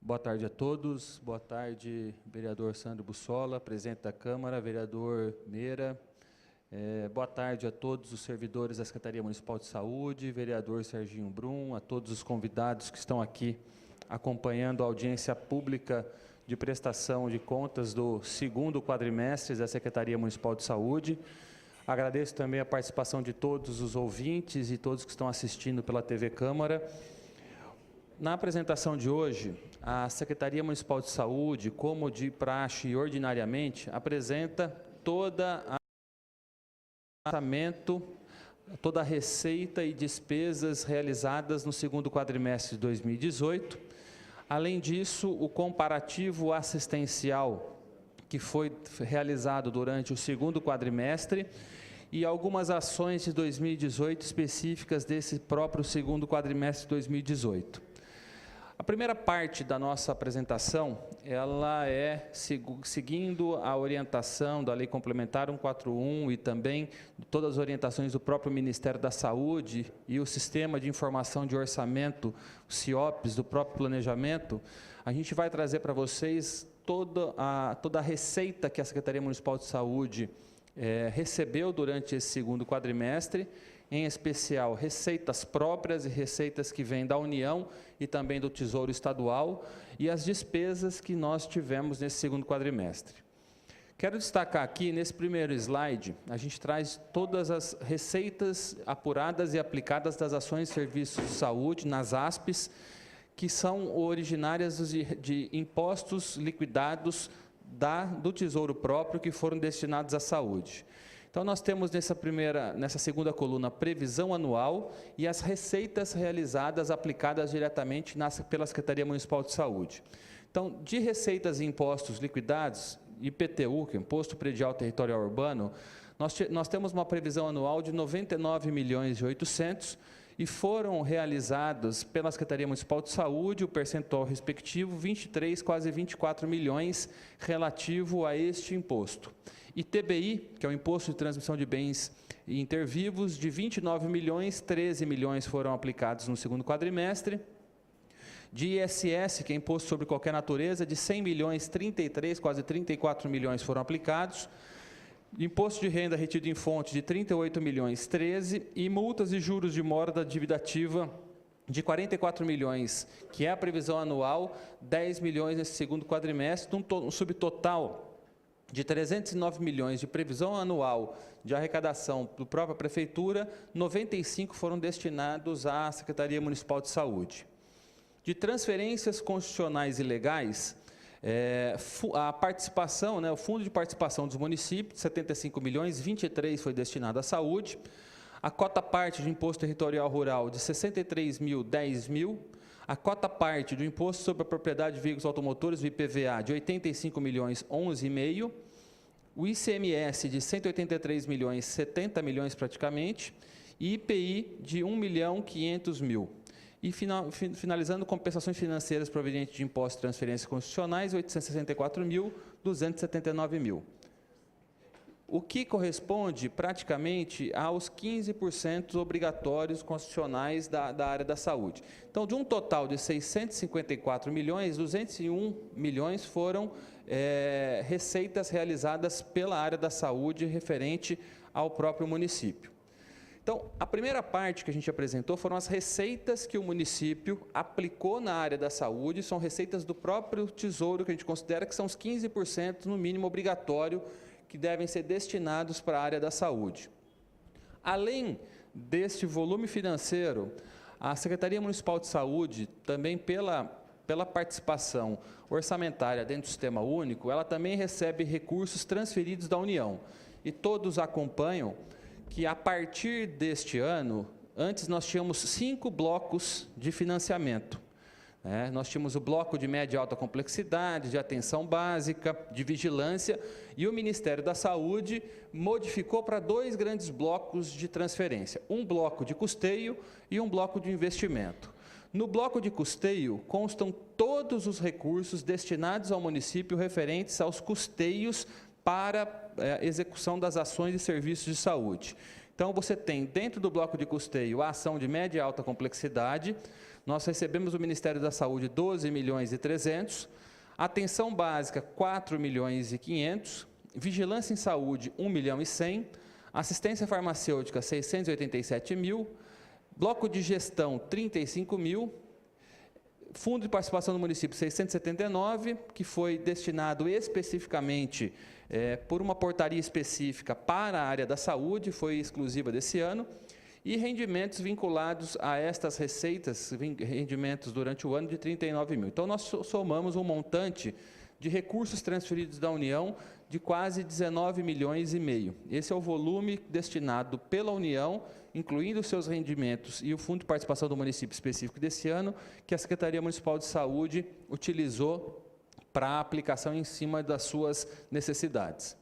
Boa tarde a todos. Boa tarde, vereador Sandro Bussola, presidente da Câmara, vereador Meira. Boa tarde a todos os servidores da Secretaria Municipal de Saúde, vereador Serginho Brum, a todos os convidados que estão aqui acompanhando a audiência pública de prestação de contas do segundo quadrimestre da Secretaria Municipal de Saúde. Agradeço também a participação de todos os ouvintes e todos que estão assistindo pela TV Câmara. Na apresentação de hoje, a Secretaria Municipal de Saúde, como de praxe e ordinariamente, apresenta toda a receita e despesas realizadas no segundo quadrimestre de 2018. Além disso, o comparativo assistencial que foi realizado durante o segundo quadrimestre e algumas ações de 2018 específicas desse próprio segundo quadrimestre de 2018. A primeira parte da nossa apresentação, ela é seguindo a orientação da Lei Complementar 141 e também todas as orientações do próprio Ministério da Saúde e o Sistema de Informação de Orçamento, o CIOPS, do próprio planejamento. A gente vai trazer para vocês toda a receita que a Secretaria Municipal de Saúde recebeu durante esse segundo quadrimestre, em especial receitas próprias e receitas que vêm da União e também do Tesouro Estadual, e as despesas que nós tivemos nesse segundo quadrimestre. Quero destacar aqui, nesse primeiro slide, a gente traz todas as receitas apuradas e aplicadas das ações e serviços de saúde, nas ASPs, que são originárias de impostos liquidados do Tesouro Próprio que foram destinados à saúde. Então, nós temos nessa segunda coluna, previsão anual e as receitas realizadas, aplicadas diretamente pela Secretaria Municipal de Saúde. Então, de receitas e impostos liquidados, IPTU, que é Imposto Predial Territorial Urbano, nós temos uma previsão anual de 99.800.000 e foram realizados pela Secretaria Municipal de Saúde, o percentual respectivo, 23, quase 24 milhões relativo a este imposto. ITBI, que é o Imposto de Transmissão de Bens e Intervivos, de 29 milhões, 13 milhões foram aplicados no segundo quadrimestre. De ISS, que é Imposto sobre Qualquer Natureza, de 100 milhões, 33, quase 34 milhões foram aplicados. Imposto de Renda retido em fonte, de 38 milhões, 13. E multas e juros de mora da dívida ativa, de 44 milhões, que é a previsão anual, 10 milhões nesse segundo quadrimestre, um subtotal de 309 milhões de previsão anual de arrecadação do própria Prefeitura, 95 foram destinados à Secretaria Municipal de Saúde. De transferências constitucionais e legais, a participação, o Fundo de Participação dos Municípios, 75 milhões, 23 foi destinado à saúde. A cota parte de Imposto Territorial Rural, de 63 mil, 10 mil. A cota parte do Imposto sobre a Propriedade de Veículos Automotores, o IPVA, de 85 milhões, 11,5. O ICMS, de 183 milhões, 70 milhões praticamente. E IPI, de 1.500.000. E finalizando, compensações financeiras provenientes de impostos e transferências constitucionais, 864.279.000. O que corresponde praticamente aos 15% obrigatórios constitucionais da área da saúde. Então, de um total de 654 milhões, 201 milhões foram receitas realizadas pela área da saúde referente ao próprio município. Então, a primeira parte que a gente apresentou foram as receitas que o município aplicou na área da saúde, são receitas do próprio Tesouro, que a gente considera que são os 15% no mínimo obrigatório que devem ser destinados para a área da saúde. Além deste volume financeiro, a Secretaria Municipal de Saúde, também pela participação orçamentária dentro do Sistema Único, ela também recebe recursos transferidos da União. E todos acompanham que, a partir deste ano, antes nós tínhamos 5 blocos de financiamento. Nós tínhamos o bloco de média e alta complexidade, de atenção básica, de vigilância, e o Ministério da Saúde modificou para 2 grandes blocos de transferência, um bloco de custeio e um bloco de investimento. No bloco de custeio constam todos os recursos destinados ao município referentes aos custeios para a execução das ações e serviços de saúde. Então, você tem, dentro do bloco de custeio, a ação de média e alta complexidade, nós recebemos do Ministério da Saúde 12.300.000, atenção básica 4.500.000, vigilância em saúde 1.100.000, assistência farmacêutica 687.000, bloco de gestão 35.000, fundo de participação do município 679, que foi destinado especificamente por uma portaria específica para a área da saúde, foi exclusiva desse ano, e rendimentos vinculados a estas receitas, rendimentos durante o ano de 39.000. Então, nós somamos um montante de recursos transferidos da União de quase 19,5 milhões. Esse é o volume destinado pela União, incluindo os seus rendimentos e o Fundo de Participação do Município específico desse ano, que a Secretaria Municipal de Saúde utilizou para a aplicação em cima das suas necessidades.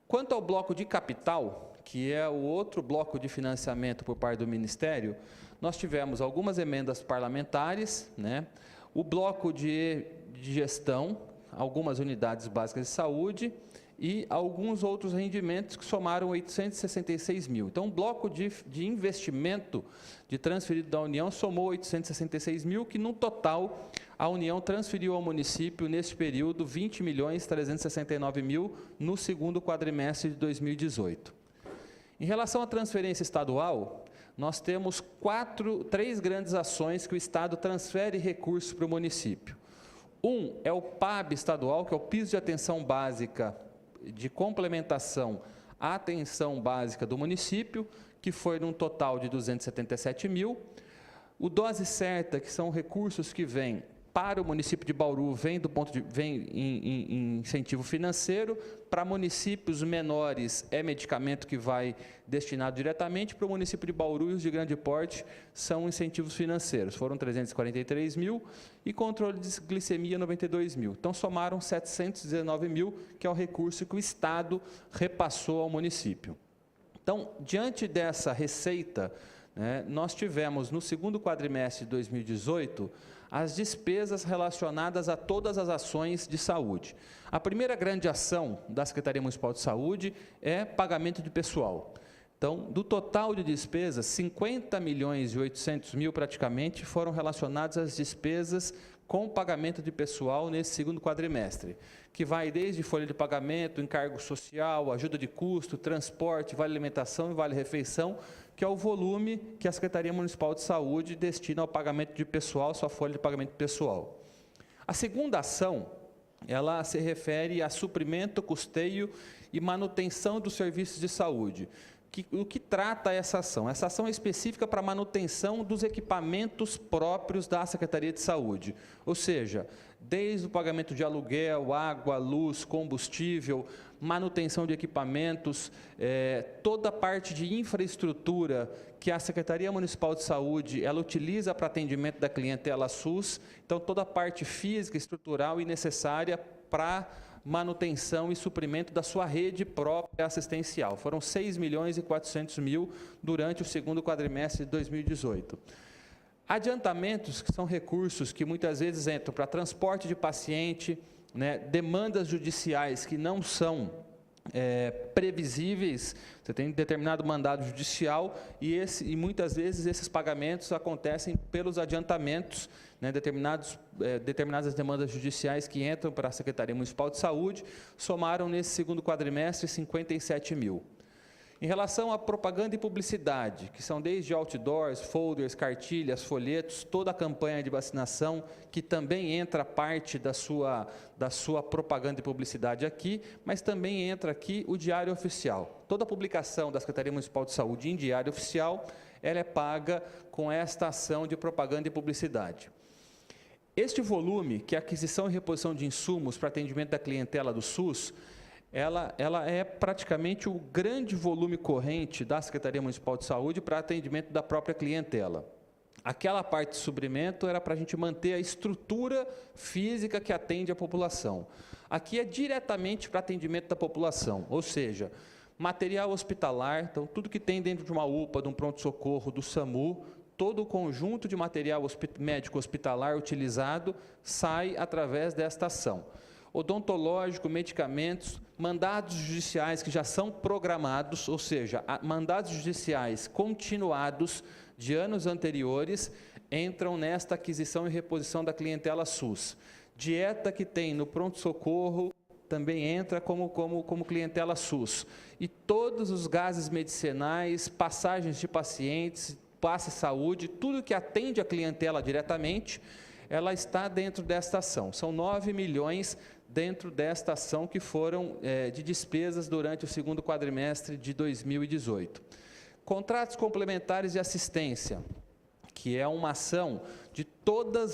Quanto ao bloco de capital, que é o outro bloco de financiamento por parte do Ministério, nós tivemos algumas emendas parlamentares, né? O bloco de gestão, algumas unidades básicas de saúde e alguns outros rendimentos que somaram 866.000. Então, o bloco de investimento de transferido da União somou 866.000, que no total a União transferiu ao município, neste período, 20.369.000 no segundo quadrimestre de 2018. Em relação à transferência estadual, nós temos três grandes ações que o Estado transfere recursos para o município. Um é o PAB estadual, que é o Piso de Atenção Básica de Complementação à Atenção Básica do município, que foi num total de 277.000. O Dose Certa, que são recursos que vêm para o município de Bauru, vem em incentivo financeiro. Para municípios menores, é medicamento que vai destinado diretamente. Para o município de Bauru e os de grande porte, são incentivos financeiros. Foram 343.000 e controle de glicemia 92.000. Então, somaram 719.000, que é o recurso que o Estado repassou ao município. Então, diante dessa receita, né, nós tivemos, no segundo quadrimestre de 2018, as despesas relacionadas a todas as ações de saúde. A primeira grande ação da Secretaria Municipal de Saúde é pagamento de pessoal. Então, do total de despesas, 50.800.000 praticamente foram relacionados às despesas com pagamento de pessoal nesse segundo quadrimestre, que vai desde folha de pagamento, encargo social, ajuda de custo, transporte, vale alimentação e vale refeição, que é o volume que a Secretaria Municipal de Saúde destina ao pagamento de pessoal, sua folha de pagamento pessoal. A segunda ação, ela se refere a suprimento, custeio e manutenção dos serviços de saúde. O que trata essa ação? Essa ação é específica para a manutenção dos equipamentos próprios da Secretaria de Saúde, ou seja, desde o pagamento de aluguel, água, luz, combustível, manutenção de equipamentos, toda a parte de infraestrutura que a Secretaria Municipal de Saúde ela utiliza para atendimento da clientela SUS, então toda a parte física, estrutural e necessária para manutenção e suprimento da sua rede própria assistencial. Foram 6.400.000 durante o segundo quadrimestre de 2018. Adiantamentos, que são recursos que muitas vezes entram para transporte de paciente, né, demandas judiciais que não são previsíveis, você tem determinado mandado judicial e muitas vezes esses pagamentos acontecem pelos adiantamentos, né, determinadas demandas judiciais que entram para a Secretaria Municipal de Saúde, somaram nesse segundo quadrimestre 57.000. Em relação à propaganda e publicidade, que são desde outdoors, folders, cartilhas, folhetos, toda a campanha de vacinação, que também entra parte da sua propaganda e publicidade aqui, mas também entra aqui o Diário Oficial. Toda a publicação da Secretaria Municipal de Saúde em Diário Oficial, ela é paga com esta ação de propaganda e publicidade. Este volume, que é a aquisição e reposição de insumos para atendimento da clientela do SUS, ela é praticamente o grande volume corrente da Secretaria Municipal de Saúde para atendimento da própria clientela. Aquela parte de suprimento era para a gente manter a estrutura física que atende a população. Aqui é diretamente para atendimento da população, ou seja, material hospitalar, então tudo que tem dentro de uma UPA, de um pronto-socorro, do SAMU, todo o conjunto de material médico hospitalar utilizado sai através desta ação. Odontológico, medicamentos, mandados judiciais que já são programados, ou seja, mandados judiciais continuados de anos anteriores, entram nesta aquisição e reposição da clientela SUS. Dieta que tem no pronto-socorro também entra como clientela SUS. E todos os gases medicinais, passagens de pacientes, passe saúde, tudo que atende a clientela diretamente, ela está dentro desta ação. São 9 milhões dentro desta ação que foram de despesas durante o segundo quadrimestre de 2018. Contratos complementares de assistência, que é uma ação de toda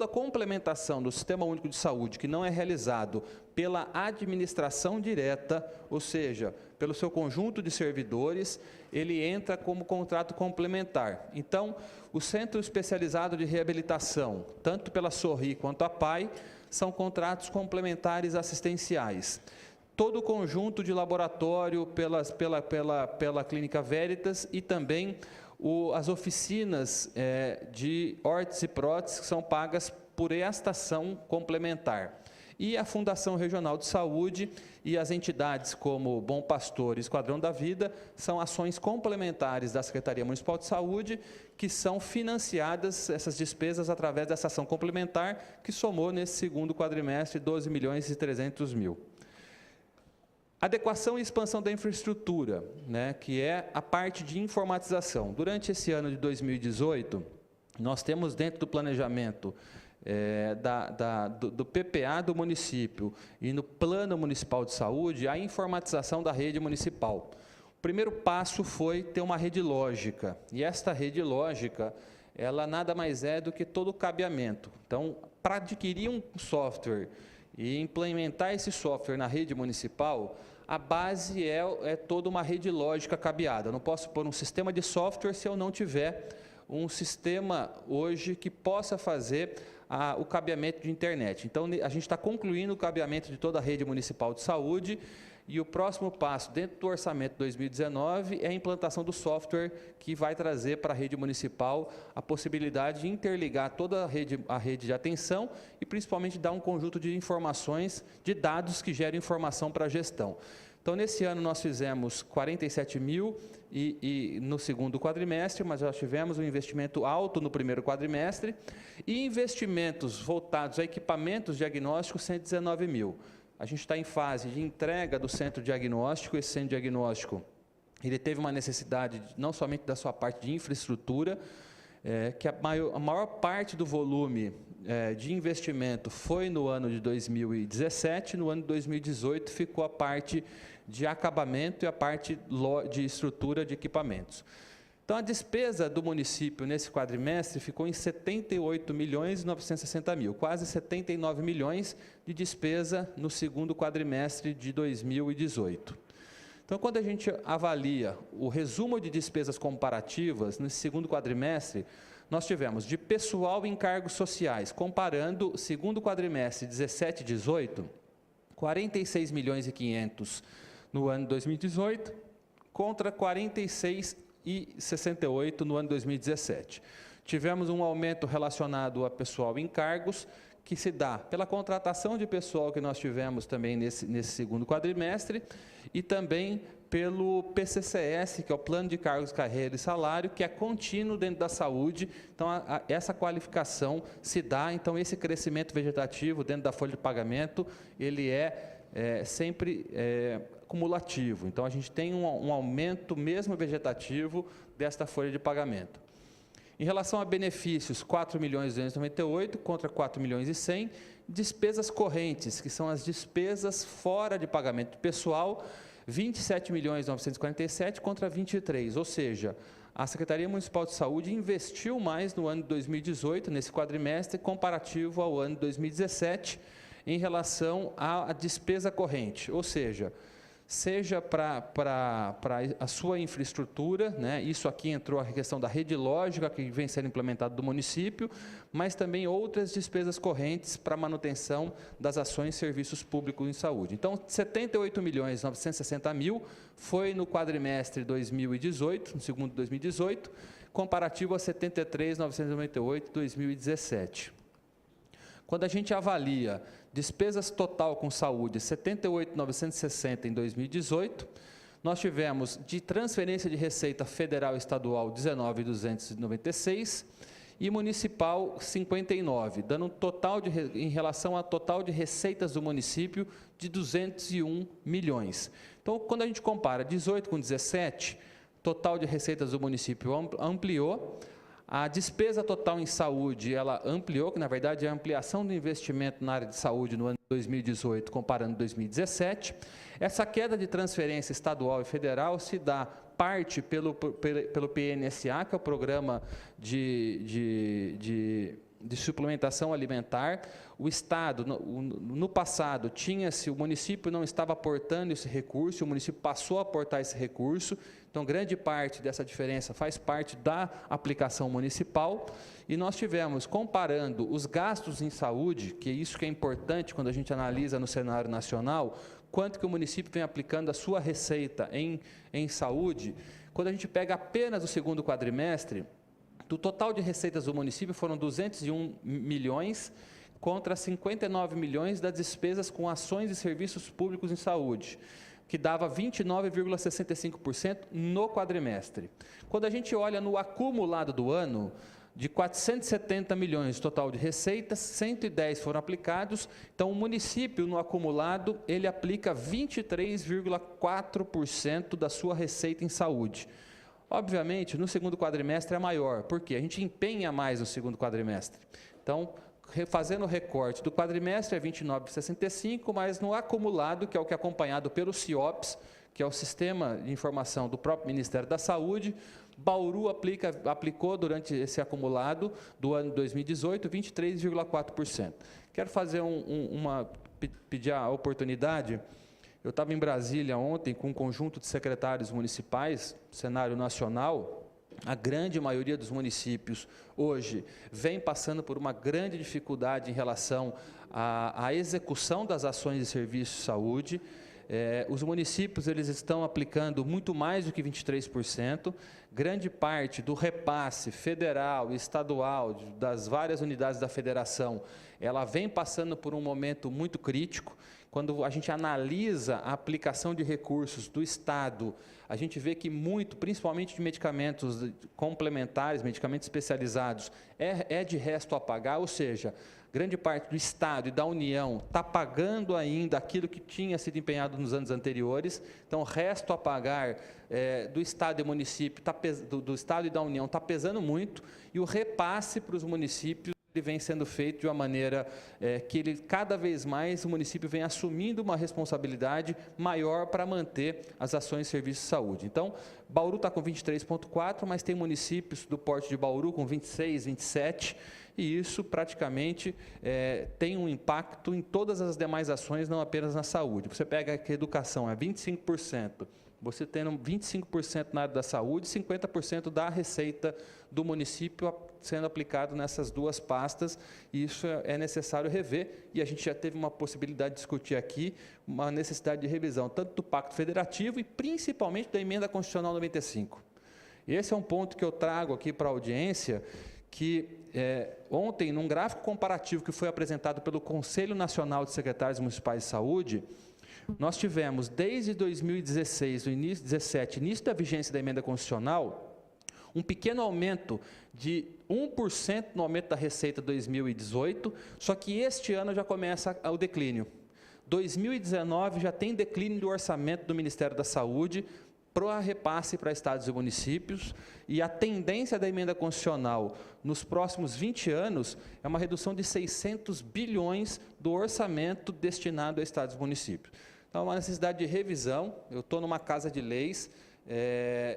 a complementação do Sistema Único de Saúde, que não é realizado pela administração direta, ou seja, pelo seu conjunto de servidores, ele entra como contrato complementar. Então, o Centro Especializado de Reabilitação, tanto pela Sorri quanto a PAI, são contratos complementares assistenciais. Todo o conjunto de laboratório pela Clínica Veritas e também as oficinas de órtese e prótese que são pagas por esta ação complementar. E a Fundação Regional de Saúde e as entidades como Bom Pastor e Esquadrão da Vida são ações complementares da Secretaria Municipal de Saúde que são financiadas, essas despesas, através dessa ação complementar que somou nesse segundo quadrimestre 12 milhões e 300 mil. Adequação e expansão da infraestrutura, que é a parte de informatização. Durante esse ano de 2018, nós temos dentro do planejamento do PPA do município e no Plano Municipal de Saúde, a informatização da rede municipal. O primeiro passo foi ter uma rede lógica, e esta rede lógica, ela nada mais é do que todo o cabeamento. Então, para adquirir um software e implementar esse software na rede municipal, a base é toda uma rede lógica cabeada. Eu não posso pôr um sistema de software se eu não tiver um sistema hoje que possa fazer o cabeamento de internet. Então, a gente está concluindo o cabeamento de toda a rede municipal de saúde e o próximo passo, dentro do orçamento 2019, é a implantação do software que vai trazer para a rede municipal a possibilidade de interligar toda a rede de atenção e, principalmente, dar um conjunto de informações, de dados que gerem informação para a gestão. Então, nesse ano, nós fizemos 47 mil no segundo quadrimestre, mas nós tivemos um investimento alto no primeiro quadrimestre e investimentos voltados a equipamentos diagnósticos, 119 mil. A gente está em fase de entrega do centro diagnóstico. Esse centro diagnóstico ele teve uma necessidade não somente da sua parte de infraestrutura, que a maior parte do volume de investimento foi no ano de 2017, no ano de 2018 ficou a parte de acabamento e a parte de estrutura de equipamentos. Então, a despesa do município nesse quadrimestre ficou em 78 milhões e 960 mil, quase 79 milhões de despesa no segundo quadrimestre de 2018. Então, quando a gente avalia o resumo de despesas comparativas, nesse segundo quadrimestre, nós tivemos de pessoal e encargos sociais, comparando o segundo quadrimestre 17 e 18, 46 milhões e 500 no ano de 2018, contra 46 e 68 no ano de 2017. Tivemos um aumento relacionado a pessoal e encargos, que se dá pela contratação de pessoal que nós tivemos também nesse segundo quadrimestre, e também pelo PCCS, que é o Plano de Cargos, Carreira e Salário, que é contínuo dentro da saúde. Então, essa qualificação se dá, então esse crescimento vegetativo dentro da folha de pagamento, ele sempre cumulativo. Então, a gente tem um aumento mesmo vegetativo desta folha de pagamento. Em relação a benefícios, 4 milhões e 298 contra 4 milhões e 100. Despesas correntes, que são as despesas fora de pagamento pessoal, 27 milhões e 947 contra 23. Ou seja, a Secretaria Municipal de Saúde investiu mais no ano de 2018, nesse quadrimestre, comparativo ao ano de 2017, em relação à despesa corrente. Ou seja para a sua infraestrutura, isso aqui entrou a questão da rede lógica que vem sendo implementada do município, mas também outras despesas correntes para manutenção das ações e serviços públicos em saúde. Então, 78 milhões e 960 mil foi no quadrimestre 2018, no segundo de 2018, comparativo a 73 998 em 2017. Quando a gente avalia despesas total com saúde, 78.960 em 2018, Nós tivemos de transferência de receita federal e estadual 19.296 e municipal 59, dando um total em relação ao total de receitas do município de 201 milhões. Então, quando a gente compara 18 com 17, total de receitas do município ampliou. A despesa total em saúde, ela ampliou, que na verdade é a ampliação do investimento na área de saúde no ano de 2018, comparando 2017. Essa queda de transferência estadual e federal se dá parte pelo PNSA, que é o Programa de Suplementação Alimentar. O Estado, no passado, o município não estava aportando esse recurso, o município passou a aportar esse recurso, então grande parte dessa diferença faz parte da aplicação municipal, e nós tivemos, comparando os gastos em saúde, que é isso que é importante quando a gente analisa no cenário nacional, quanto que o município vem aplicando a sua receita em saúde. Quando a gente pega apenas o segundo quadrimestre, do total de receitas do município foram 201 milhões contra 59 milhões das despesas com ações e serviços públicos em saúde, que dava 29,65% no quadrimestre. Quando a gente olha no acumulado do ano, de 470 milhões de total de receitas, 110 foram aplicados, então o município, no acumulado, ele aplica 23,4% da sua receita em saúde. Obviamente, no segundo quadrimestre é maior, porque a gente empenha mais no segundo quadrimestre. Então, fazendo o recorte do quadrimestre é 29,65, mas no acumulado, que é o que é acompanhado pelo CIOPS, que é o Sistema de Informação do próprio Ministério da Saúde, Bauru aplicou durante esse acumulado do ano 2018 23,4%. Quero fazer pedir a oportunidade. Eu estava em Brasília ontem com um conjunto de secretários municipais, cenário nacional. A grande maioria dos municípios hoje vem passando por uma grande dificuldade em relação à execução das ações de serviço de saúde. Os municípios eles estão aplicando muito mais do que 23%, grande parte do repasse federal e estadual das várias unidades da federação, ela vem passando por um momento muito crítico. Quando a gente analisa a aplicação de recursos do Estado, a gente vê que principalmente de medicamentos complementares, medicamentos especializados, é de resto a pagar, ou seja, grande parte do Estado e da União está pagando ainda aquilo que tinha sido empenhado nos anos anteriores, então o resto a pagar do Estado e município, do Estado e da União está pesando muito, e o repasse para os municípios ele vem sendo feito de uma maneira que cada vez mais o município vem assumindo uma responsabilidade maior para manter as ações de serviço de saúde. Então, Bauru está com 23,4%, mas tem municípios do porte de Bauru com 26%, 27%, e isso praticamente tem um impacto em todas as demais ações, não apenas na saúde. Você pega aqui a educação, é 25%. Você tendo 25% na área da saúde, 50% da receita do município sendo aplicado nessas duas pastas, e isso é necessário rever, e a gente já teve uma possibilidade de discutir aqui, uma necessidade de revisão, tanto do Pacto Federativo e principalmente da Emenda Constitucional 95. Esse é um ponto que eu trago aqui para a audiência, que ontem, num gráfico comparativo que foi apresentado pelo Conselho Nacional de Secretários Municipais de Saúde, nós tivemos, desde 2016, no início 2017, início da vigência da Emenda Constitucional, um pequeno aumento de 1% no aumento da receita 2018, só que este ano já começa o declínio. 2019 já tem declínio do orçamento do Ministério da Saúde para repasse para estados e municípios, e a tendência da Emenda Constitucional nos próximos 20 anos é uma redução de 600 bilhões do orçamento destinado a estados e municípios. Então, é uma necessidade de revisão. Eu estou numa casa de leis,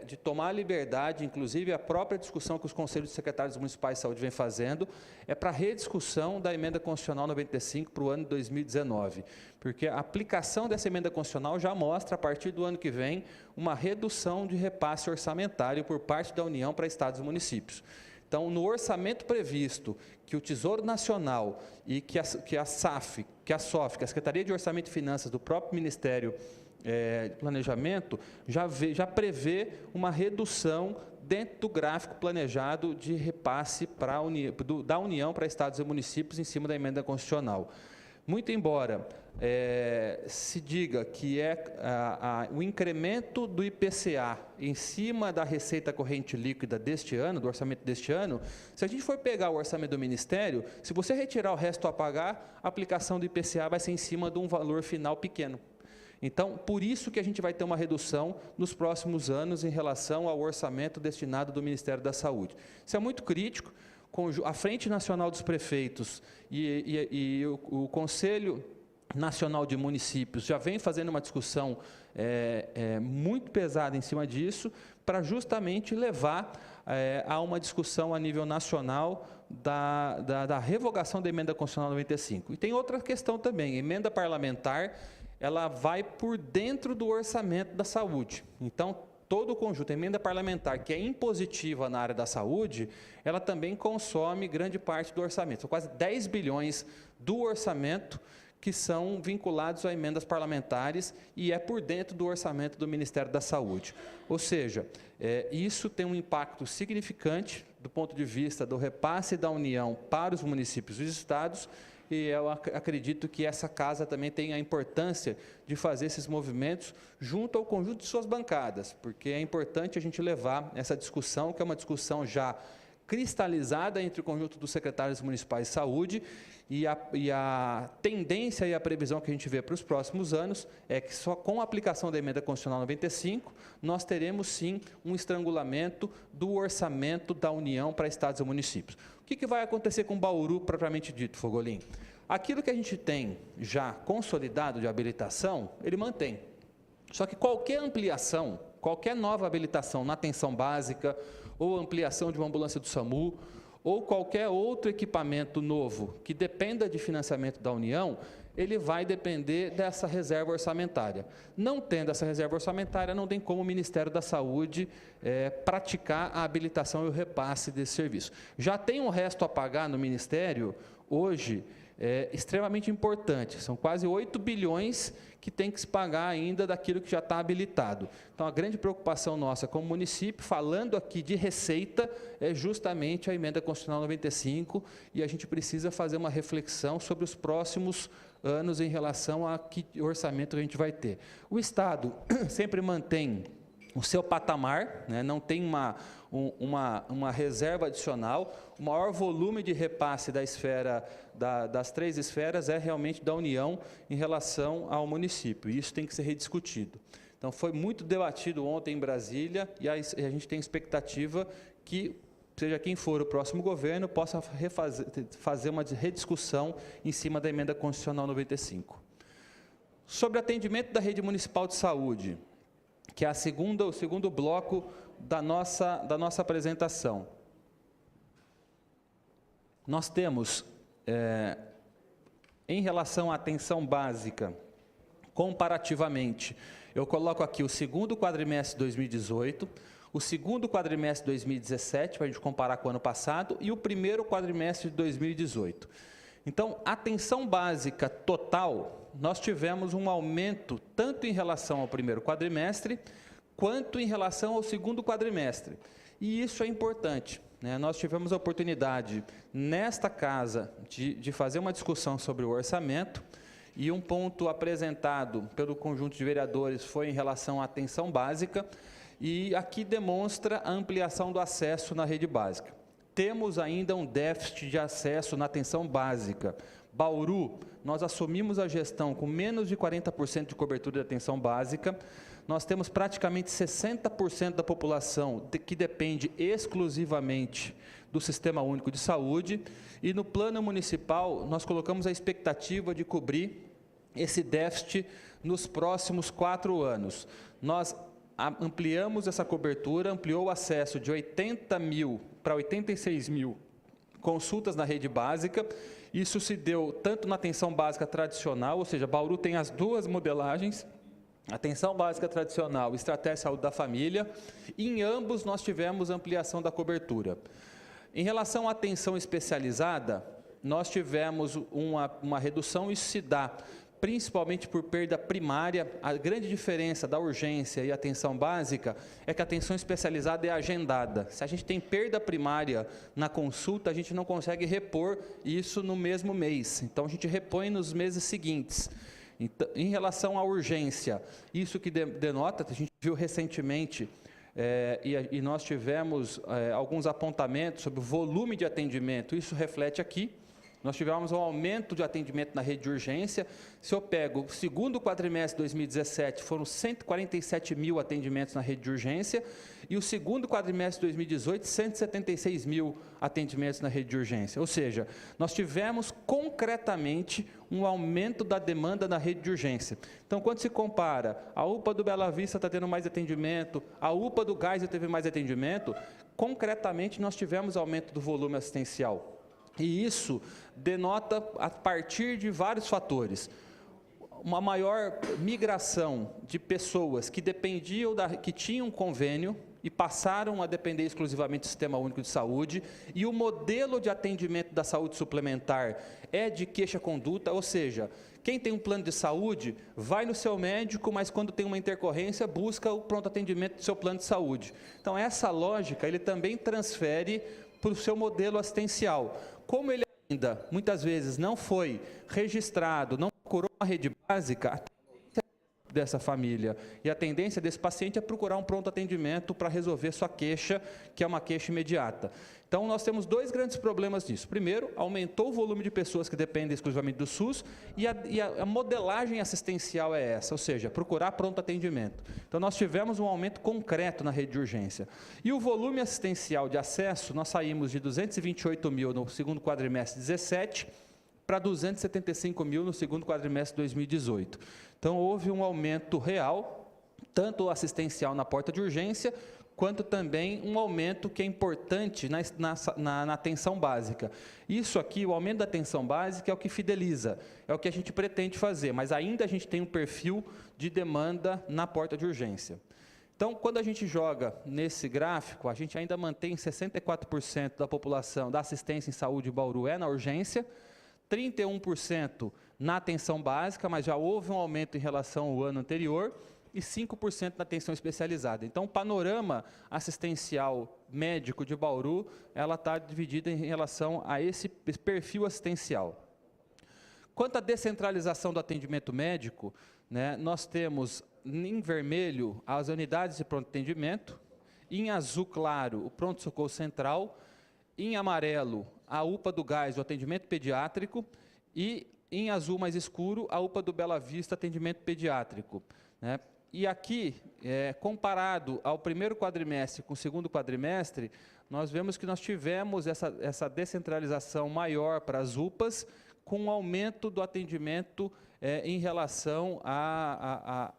de tomar a liberdade, inclusive a própria discussão que os Conselhos de Secretários Municipais de Saúde vêm fazendo, é para a rediscussão da Emenda Constitucional 95 para o ano de 2019, porque a aplicação dessa Emenda Constitucional já mostra, a partir do ano que vem, uma redução de repasse orçamentário por parte da União para estados e municípios. Então, no orçamento previsto, que o Tesouro Nacional e que a SAF, que a SOF, que a Secretaria de Orçamento e Finanças do próprio Ministério de Planejamento, já prevê uma redução dentro do gráfico planejado de repasse da União para estados e municípios em cima da Emenda Constitucional. Muito embora se diga que o incremento do IPCA em cima da receita corrente líquida deste ano, do orçamento deste ano, se a gente for pegar o orçamento do Ministério, se você retirar o resto a pagar, a aplicação do IPCA vai ser em cima de um valor final pequeno. Então, por isso que a gente vai ter uma redução nos próximos anos em relação ao orçamento destinado do Ministério da Saúde. Isso é muito crítico. A Frente Nacional dos Prefeitos e o Conselho Nacional de Municípios já vem fazendo uma discussão muito pesada em cima disso, para justamente levar a uma discussão a nível nacional da revogação da Emenda Constitucional 95. E tem outra questão também, a emenda parlamentar, ela vai por dentro do orçamento da saúde. Então, todo o conjunto, a emenda parlamentar, que é impositiva na área da saúde, ela também consome grande parte do orçamento. São quase 10 bilhões do orçamento que são vinculados a emendas parlamentares e é por dentro do orçamento do Ministério da Saúde. Ou seja, isso tem um impacto significante do ponto de vista do repasse da União para os municípios e os estados, e eu acredito que essa casa também tem a importância de fazer esses movimentos junto ao conjunto de suas bancadas, porque é importante a gente levar essa discussão, que é uma discussão já cristalizada entre o conjunto dos secretários municipais de saúde, e a tendência e a previsão que a gente vê para os próximos anos é que só com a aplicação da Emenda Constitucional 95, nós teremos sim um estrangulamento do orçamento da União para estados e municípios. O que vai acontecer com Bauru, propriamente dito, Fogolin? Aquilo que a gente tem já consolidado de habilitação, ele mantém. Só que qualquer ampliação, qualquer nova habilitação na atenção básica, ou ampliação de uma ambulância do SAMU, ou qualquer outro equipamento novo que dependa de financiamento da União, ele vai depender dessa reserva orçamentária. Não tendo essa reserva orçamentária, não tem como o Ministério da Saúde praticar a habilitação e o repasse desse serviço. Já tem um resto a pagar no Ministério, hoje, extremamente importante, são quase 8 bilhões que tem que se pagar ainda daquilo que já está habilitado. Então, a grande preocupação nossa como município, falando aqui de receita, é justamente a Emenda Constitucional 95, e a gente precisa fazer uma reflexão sobre os próximos anos em relação a que orçamento a gente vai ter. O Estado sempre mantém o seu patamar, né, não tem uma reserva adicional. O maior volume de repasse da esfera, das três esferas é realmente da União em relação ao município, e isso tem que ser rediscutido. Então, foi muito debatido ontem em Brasília, e a gente tem expectativa que, seja quem for o próximo governo, possa fazer uma rediscussão em cima da Emenda Constitucional 95. Sobre atendimento da rede municipal de saúde, que é o segundo bloco da nossa apresentação. Nós temos, em relação à atenção básica, comparativamente, eu coloco aqui o segundo quadrimestre de 2018, o segundo quadrimestre de 2017, para a gente comparar com o ano passado, e o primeiro quadrimestre de 2018. Então, a atenção básica total, nós tivemos um aumento tanto em relação ao primeiro quadrimestre, quanto em relação ao segundo quadrimestre. E isso é importante, né? Nós tivemos a oportunidade, nesta casa, de fazer uma discussão sobre o orçamento, e um ponto apresentado pelo conjunto de vereadores foi em relação à atenção básica, e aqui demonstra a ampliação do acesso na rede básica. Temos ainda um déficit de acesso na atenção básica. Bauru, nós assumimos a gestão com menos de 40% de cobertura de atenção básica. Nós temos praticamente 60% da população que depende exclusivamente do Sistema Único de Saúde, e no plano municipal nós colocamos a expectativa de cobrir esse déficit nos próximos 4 anos. Nós ampliamos essa cobertura, ampliou o acesso de 80 mil para 86 mil consultas na rede básica. Isso se deu tanto na atenção básica tradicional, ou seja, Bauru tem as duas modelagens, atenção básica tradicional e estratégia de saúde da família, e em ambos nós tivemos ampliação da cobertura. Em relação à atenção especializada, nós tivemos uma redução, isso se dá principalmente por perda primária. A grande diferença da urgência e atenção básica é que a atenção especializada é agendada. Se a gente tem perda primária na consulta, a gente não consegue repor isso no mesmo mês. Então, a gente repõe nos meses seguintes. Então, em relação à urgência, isso que denota, a gente viu recentemente, e nós tivemos alguns apontamentos sobre o volume de atendimento, isso reflete aqui. Nós tivemos um aumento de atendimento na rede de urgência. Se eu pego o segundo quadrimestre de 2017, foram 147 mil atendimentos na rede de urgência, e o segundo quadrimestre de 2018, 176 mil atendimentos na rede de urgência. Ou seja, nós tivemos concretamente um aumento da demanda na rede de urgência. Então, quando se compara, a UPA do Bela Vista está tendo mais atendimento, a UPA do Geisel teve mais atendimento, concretamente nós tivemos aumento do volume assistencial. E isso denota, a partir de vários fatores, uma maior migração de pessoas que dependiam, que tinham convênio e passaram a depender exclusivamente do Sistema Único de Saúde, e o modelo de atendimento da saúde suplementar é de queixa-conduta, ou seja, quem tem um plano de saúde vai no seu médico, mas quando tem uma intercorrência, busca o pronto atendimento do seu plano de saúde. Então, essa lógica, ele também transfere para o seu modelo assistencial. Como ele ainda, muitas vezes, não foi registrado, não procurou uma rede básica, a tendência dessa família e a tendência desse paciente é procurar um pronto atendimento para resolver sua queixa, que é uma queixa imediata. Então, nós temos dois grandes problemas nisso. Primeiro, aumentou o volume de pessoas que dependem exclusivamente do SUS, e a modelagem assistencial é essa, ou seja, procurar pronto atendimento. Então, nós tivemos um aumento concreto na rede de urgência. E o volume assistencial de acesso, nós saímos de 228 mil no segundo quadrimestre de 2017 para 275 mil no segundo quadrimestre de 2018. Então, houve um aumento real, tanto assistencial na porta de urgência, quanto também um aumento que é importante na atenção básica. Isso aqui, o aumento da atenção básica, é o que fideliza, é o que a gente pretende fazer, mas ainda a gente tem um perfil de demanda na porta de urgência. Então, quando a gente joga nesse gráfico, a gente ainda mantém 64% da população da assistência em saúde em Bauru na urgência, 31% na atenção básica, mas já houve um aumento em relação ao ano anterior, e 5% na atenção especializada. Então, o panorama assistencial médico de Bauru, ela está dividida em relação a esse perfil assistencial. Quanto à descentralização do atendimento médico, né, nós temos em vermelho as unidades de pronto atendimento, em azul claro o pronto-socorro central, em amarelo a UPA do Geisel, o atendimento pediátrico, e em azul mais escuro a UPA do Bela Vista, atendimento pediátrico, né? E aqui, comparado ao primeiro quadrimestre com o segundo quadrimestre, nós vemos que nós tivemos essa descentralização maior para as UPAs, com um aumento do atendimento em relação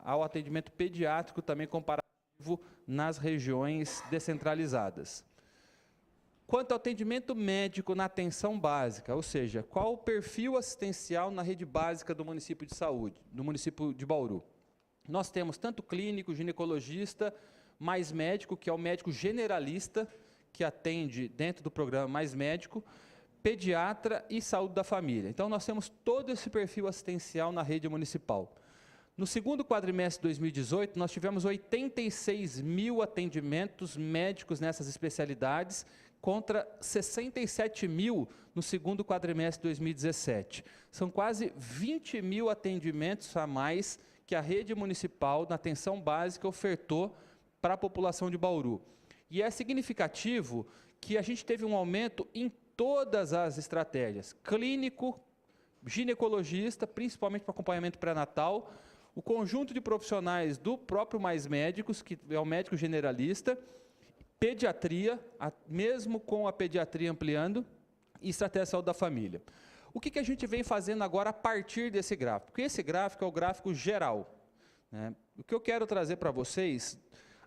ao atendimento pediátrico, também comparativo nas regiões descentralizadas. Quanto ao atendimento médico na atenção básica, ou seja, qual o perfil assistencial na rede básica do município de saúde, do município de Bauru? Nós temos tanto clínico, ginecologista, mais médico, que é o médico generalista, que atende dentro do programa Mais Médico, pediatra e saúde da família. Então, nós temos todo esse perfil assistencial na rede municipal. No segundo quadrimestre de 2018, nós tivemos 86 mil atendimentos médicos nessas especialidades, contra 67 mil no segundo quadrimestre de 2017. São quase 20 mil atendimentos a mais que a rede municipal na atenção básica ofertou para a população de Bauru. E é significativo que a gente teve um aumento em todas as estratégias, clínico, ginecologista, principalmente para acompanhamento pré-natal, o conjunto de profissionais do próprio Mais Médicos, que é o médico generalista, pediatria, mesmo com a pediatria ampliando, e estratégia de saúde da família. O que a gente vem fazendo agora a partir desse gráfico? Porque esse gráfico é o gráfico geral, né? O que eu quero trazer para vocês,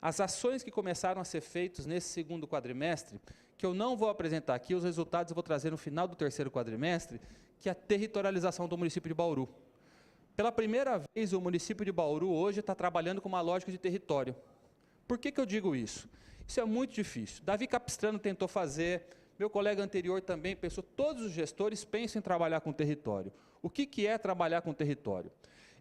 as ações que começaram a ser feitas nesse segundo quadrimestre, que eu não vou apresentar aqui, os resultados eu vou trazer no final do terceiro quadrimestre, que é a territorialização do município de Bauru. Pela primeira vez, o município de Bauru hoje está trabalhando com uma lógica de território. Por que eu digo isso? Isso é muito difícil. Davi Capistrano tentou fazer, meu colega anterior também pensou, todos os gestores pensam em trabalhar com o território. O que é trabalhar com o território?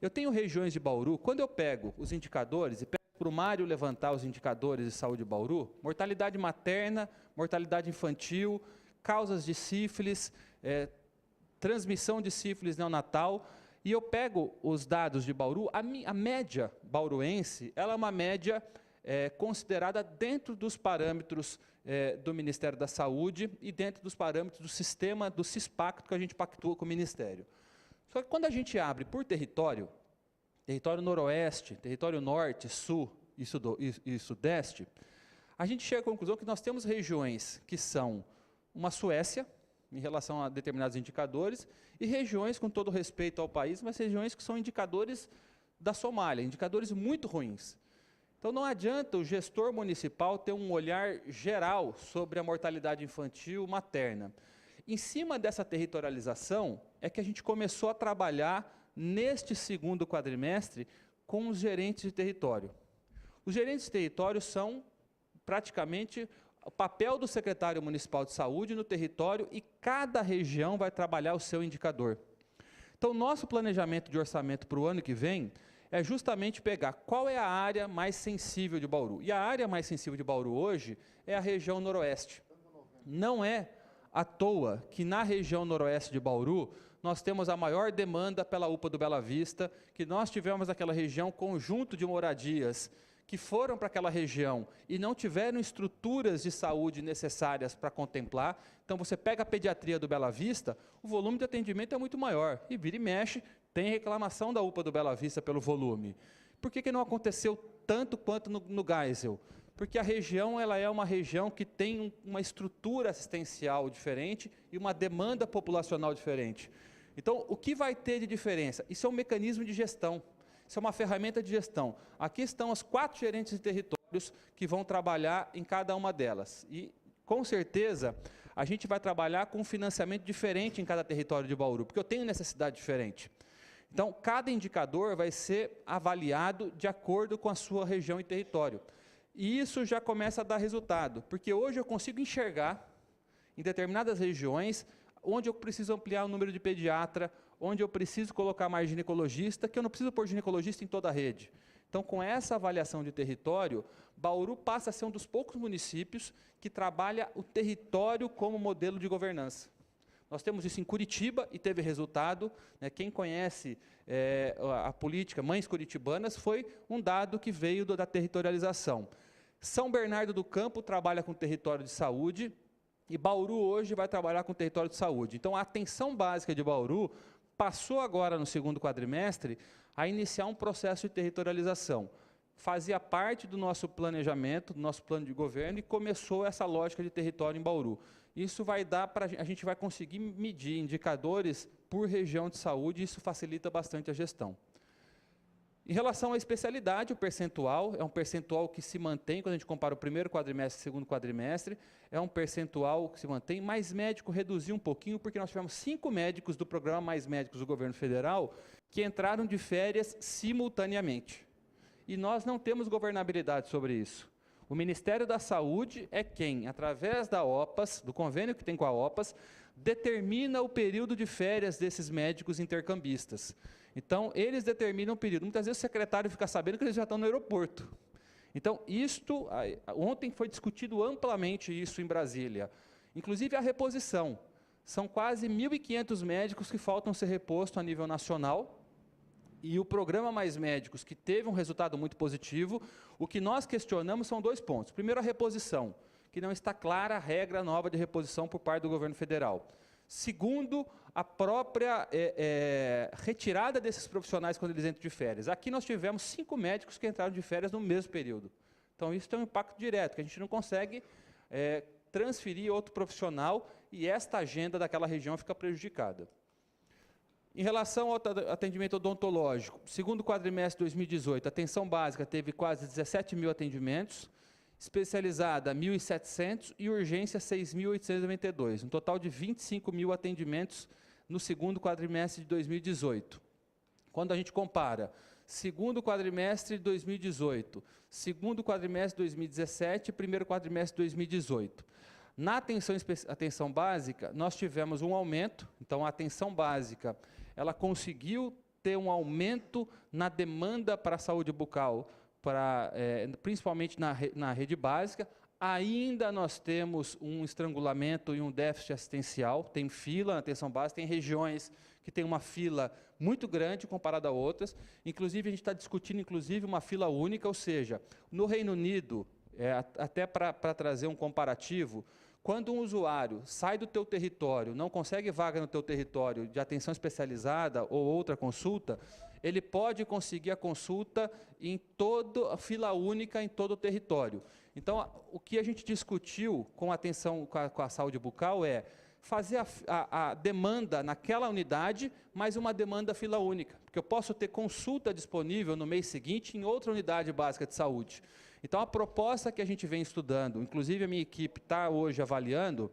Eu tenho regiões de Bauru, quando eu pego os indicadores, e pego para o Mário levantar os indicadores de saúde de Bauru, mortalidade materna, mortalidade infantil, causas de sífilis, transmissão de sífilis neonatal, e eu pego os dados de Bauru, a média bauruense, ela é uma média considerada dentro dos parâmetros do Ministério da Saúde e dentro dos parâmetros do sistema do CISPACTO que a gente pactua com o Ministério. Só que quando a gente abre por território, território noroeste, território norte, sul e sudeste, a gente chega à conclusão que nós temos regiões que são uma Suécia, em relação a determinados indicadores, e regiões, com todo respeito ao país, mas regiões que são indicadores da Somália, indicadores muito ruins. Então, não adianta o gestor municipal ter um olhar geral sobre a mortalidade infantil materna. Em cima dessa territorialização, é que a gente começou a trabalhar, neste segundo quadrimestre, com os gerentes de território. Os gerentes de território são, praticamente, o papel do secretário municipal de saúde no território e cada região vai trabalhar o seu indicador. Então, nosso planejamento de orçamento para o ano que vem é justamente pegar qual é a área mais sensível de Bauru. E a área mais sensível de Bauru hoje é a região noroeste. Não é à toa que na região noroeste de Bauru nós temos a maior demanda pela UPA do Bela Vista, que nós tivemos naquela região conjunto de moradias que foram para aquela região e não tiveram estruturas de saúde necessárias para contemplar. Então, você pega a pediatria do Bela Vista, o volume de atendimento é muito maior. E vira e mexe, tem reclamação da UPA do Bela Vista pelo volume. Por que não aconteceu tanto quanto no Geisel? Porque a região ela é uma região que tem uma estrutura assistencial diferente e uma demanda populacional diferente. Então, o que vai ter de diferença? Isso é um mecanismo de gestão. Isso é uma ferramenta de gestão. Aqui estão as 4 gerentes de territórios que vão trabalhar em cada uma delas. E, com certeza, a gente vai trabalhar com um financiamento diferente em cada território de Bauru, porque eu tenho necessidade diferente. Então, cada indicador vai ser avaliado de acordo com a sua região e território. E isso já começa a dar resultado, porque hoje eu consigo enxergar, em determinadas regiões, onde eu preciso ampliar o número de pediatra, onde eu preciso colocar mais ginecologista, que eu não preciso pôr ginecologista em toda a rede. Então, com essa avaliação de território, Bauru passa a ser um dos poucos municípios que trabalha o território como modelo de governança. Nós temos isso em Curitiba e teve resultado. Quem conhece a política Mães Curitibanas foi um dado que veio da territorialização. São Bernardo do Campo trabalha com território de saúde e Bauru hoje vai trabalhar com território de saúde. Então, a atenção básica de Bauru passou agora, no segundo quadrimestre, a iniciar um processo de territorialização. Fazia parte do nosso planejamento, do nosso plano de governo, e começou essa lógica de território em Bauru. Isso vai dar para a gente vai conseguir medir indicadores por região de saúde, e isso facilita bastante a gestão. Em relação à especialidade, o percentual é um percentual que se mantém, quando a gente compara o primeiro quadrimestre e o segundo quadrimestre, é um percentual que se mantém, mais médico reduziu um pouquinho, porque nós tivemos 5 médicos do programa Mais Médicos do Governo Federal que entraram de férias simultaneamente. E nós não temos governabilidade sobre isso. O Ministério da Saúde é quem, através da OPAS, do convênio que tem com a OPAS, determina o período de férias desses médicos intercambistas. Então, eles determinam o período. Muitas vezes o secretário fica sabendo que eles já estão no aeroporto. Então, ontem foi discutido amplamente isso em Brasília. Inclusive a reposição. São quase 1.500 médicos que faltam ser repostos a nível nacional. E o programa Mais Médicos, que teve um resultado muito positivo, o que nós questionamos são 2 pontos. Primeiro, a reposição, que não está clara a regra nova de reposição por parte do governo federal. Segundo, a própria retirada desses profissionais quando eles entram de férias. Aqui nós tivemos 5 médicos que entraram de férias no mesmo período. Então, isso tem um impacto direto, que a gente não consegue transferir outro profissional e esta agenda daquela região fica prejudicada. Em relação ao atendimento odontológico, segundo quadrimestre de 2018, a atenção básica teve quase 17 mil atendimentos, especializada 1.700 e urgência 6.892, um total de 25 mil atendimentos no segundo quadrimestre de 2018. Quando a gente compara segundo quadrimestre de 2018, segundo quadrimestre de 2017 e primeiro quadrimestre de 2018, Na atenção básica, nós tivemos um aumento, então a atenção básica, ela conseguiu ter um aumento na demanda para a saúde bucal, principalmente na rede básica. Ainda nós temos um estrangulamento e um déficit assistencial, tem fila na atenção básica, tem regiões que tem uma fila muito grande comparada a outras. Inclusive, a gente está discutindo uma fila única, ou seja, no Reino Unido, até para trazer um comparativo, quando um usuário sai do teu território, não consegue vaga no teu território de atenção especializada ou outra consulta, ele pode conseguir a consulta em toda a fila única em todo o território. Então, o que a gente discutiu com a saúde bucal é fazer a demanda naquela unidade, mais uma demanda fila única, porque eu posso ter consulta disponível no mês seguinte em outra unidade básica de saúde. Então, a proposta que a gente vem estudando, inclusive a minha equipe está hoje avaliando,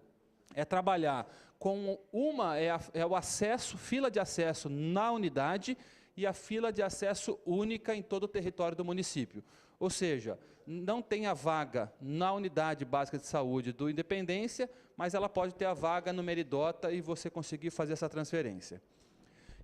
é trabalhar com o acesso, fila de acesso na unidade e a fila de acesso única em todo o território do município. Ou seja, não tem a vaga na unidade básica de saúde do Independência, mas ela pode ter a vaga no Meridota e você conseguir fazer essa transferência.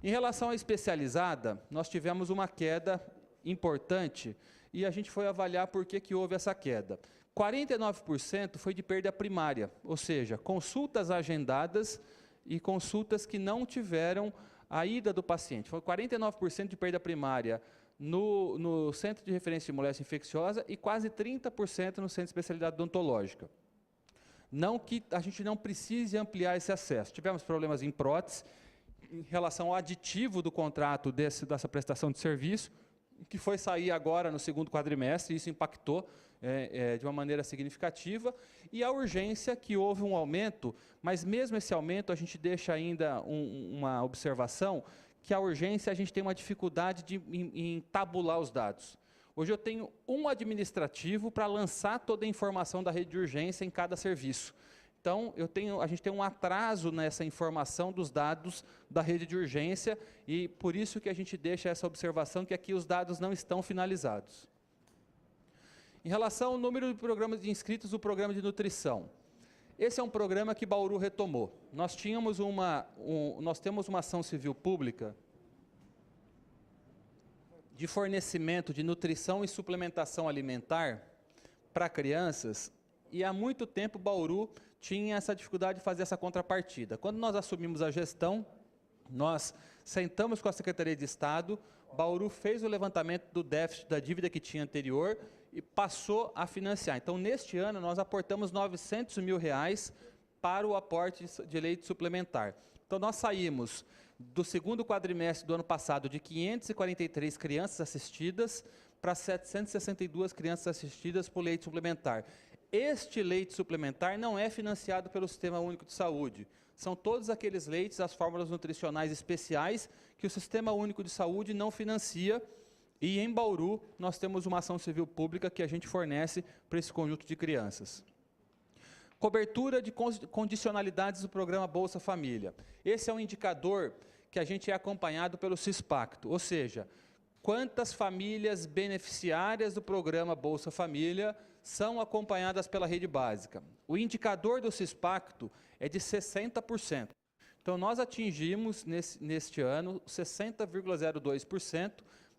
Em relação à especializada, nós tivemos uma queda importante e a gente foi avaliar por que houve essa queda. 49% foi de perda primária, ou seja, consultas agendadas e consultas que não tiveram a ida do paciente. Foi 49% de perda primária no Centro de Referência de Moléstia Infecciosa e quase 30% no Centro de Especialidade Odontológica. Não que a gente não precise ampliar esse acesso. Tivemos problemas em prótese, em relação ao aditivo do contrato dessa prestação de serviço, que foi sair agora no segundo quadrimestre, e isso impactou de uma maneira significativa, e a urgência, que houve um aumento, mas mesmo esse aumento, a gente deixa ainda uma observação, que a urgência, a gente tem uma dificuldade em tabular os dados. Hoje eu tenho um administrativo para lançar toda a informação da rede de urgência em cada serviço. Então, a gente tem um atraso nessa informação dos dados da rede de urgência, e por isso que a gente deixa essa observação, que aqui os dados não estão finalizados. Em relação ao número de programas de inscritos do programa de nutrição, esse é um programa que Bauru retomou. Nós temos uma ação civil pública de fornecimento de nutrição e suplementação alimentar para crianças, e há muito tempo Bauru tinha essa dificuldade de fazer essa contrapartida. Quando nós assumimos a gestão, nós sentamos com a Secretaria de Estado, Bauru fez o levantamento do déficit da dívida que tinha anterior e passou a financiar. Então, neste ano, nós aportamos R$900 mil para o aporte de leite suplementar. Então, nós saímos do segundo quadrimestre do ano passado de 543 crianças assistidas para 762 crianças assistidas por leite suplementar. Este leite suplementar não é financiado pelo Sistema Único de Saúde. São todos aqueles leites, as fórmulas nutricionais especiais, que o Sistema Único de Saúde não financia. E em Bauru, nós temos uma ação civil pública que a gente fornece para esse conjunto de crianças. Cobertura de condicionalidades do programa Bolsa Família. Esse é um indicador que a gente é acompanhado pelo CISPACTO, ou seja, quantas famílias beneficiárias do programa Bolsa Família são acompanhadas pela rede básica. O indicador do CISPACTO é de 60%. Então, nós atingimos, neste ano, 60,02%,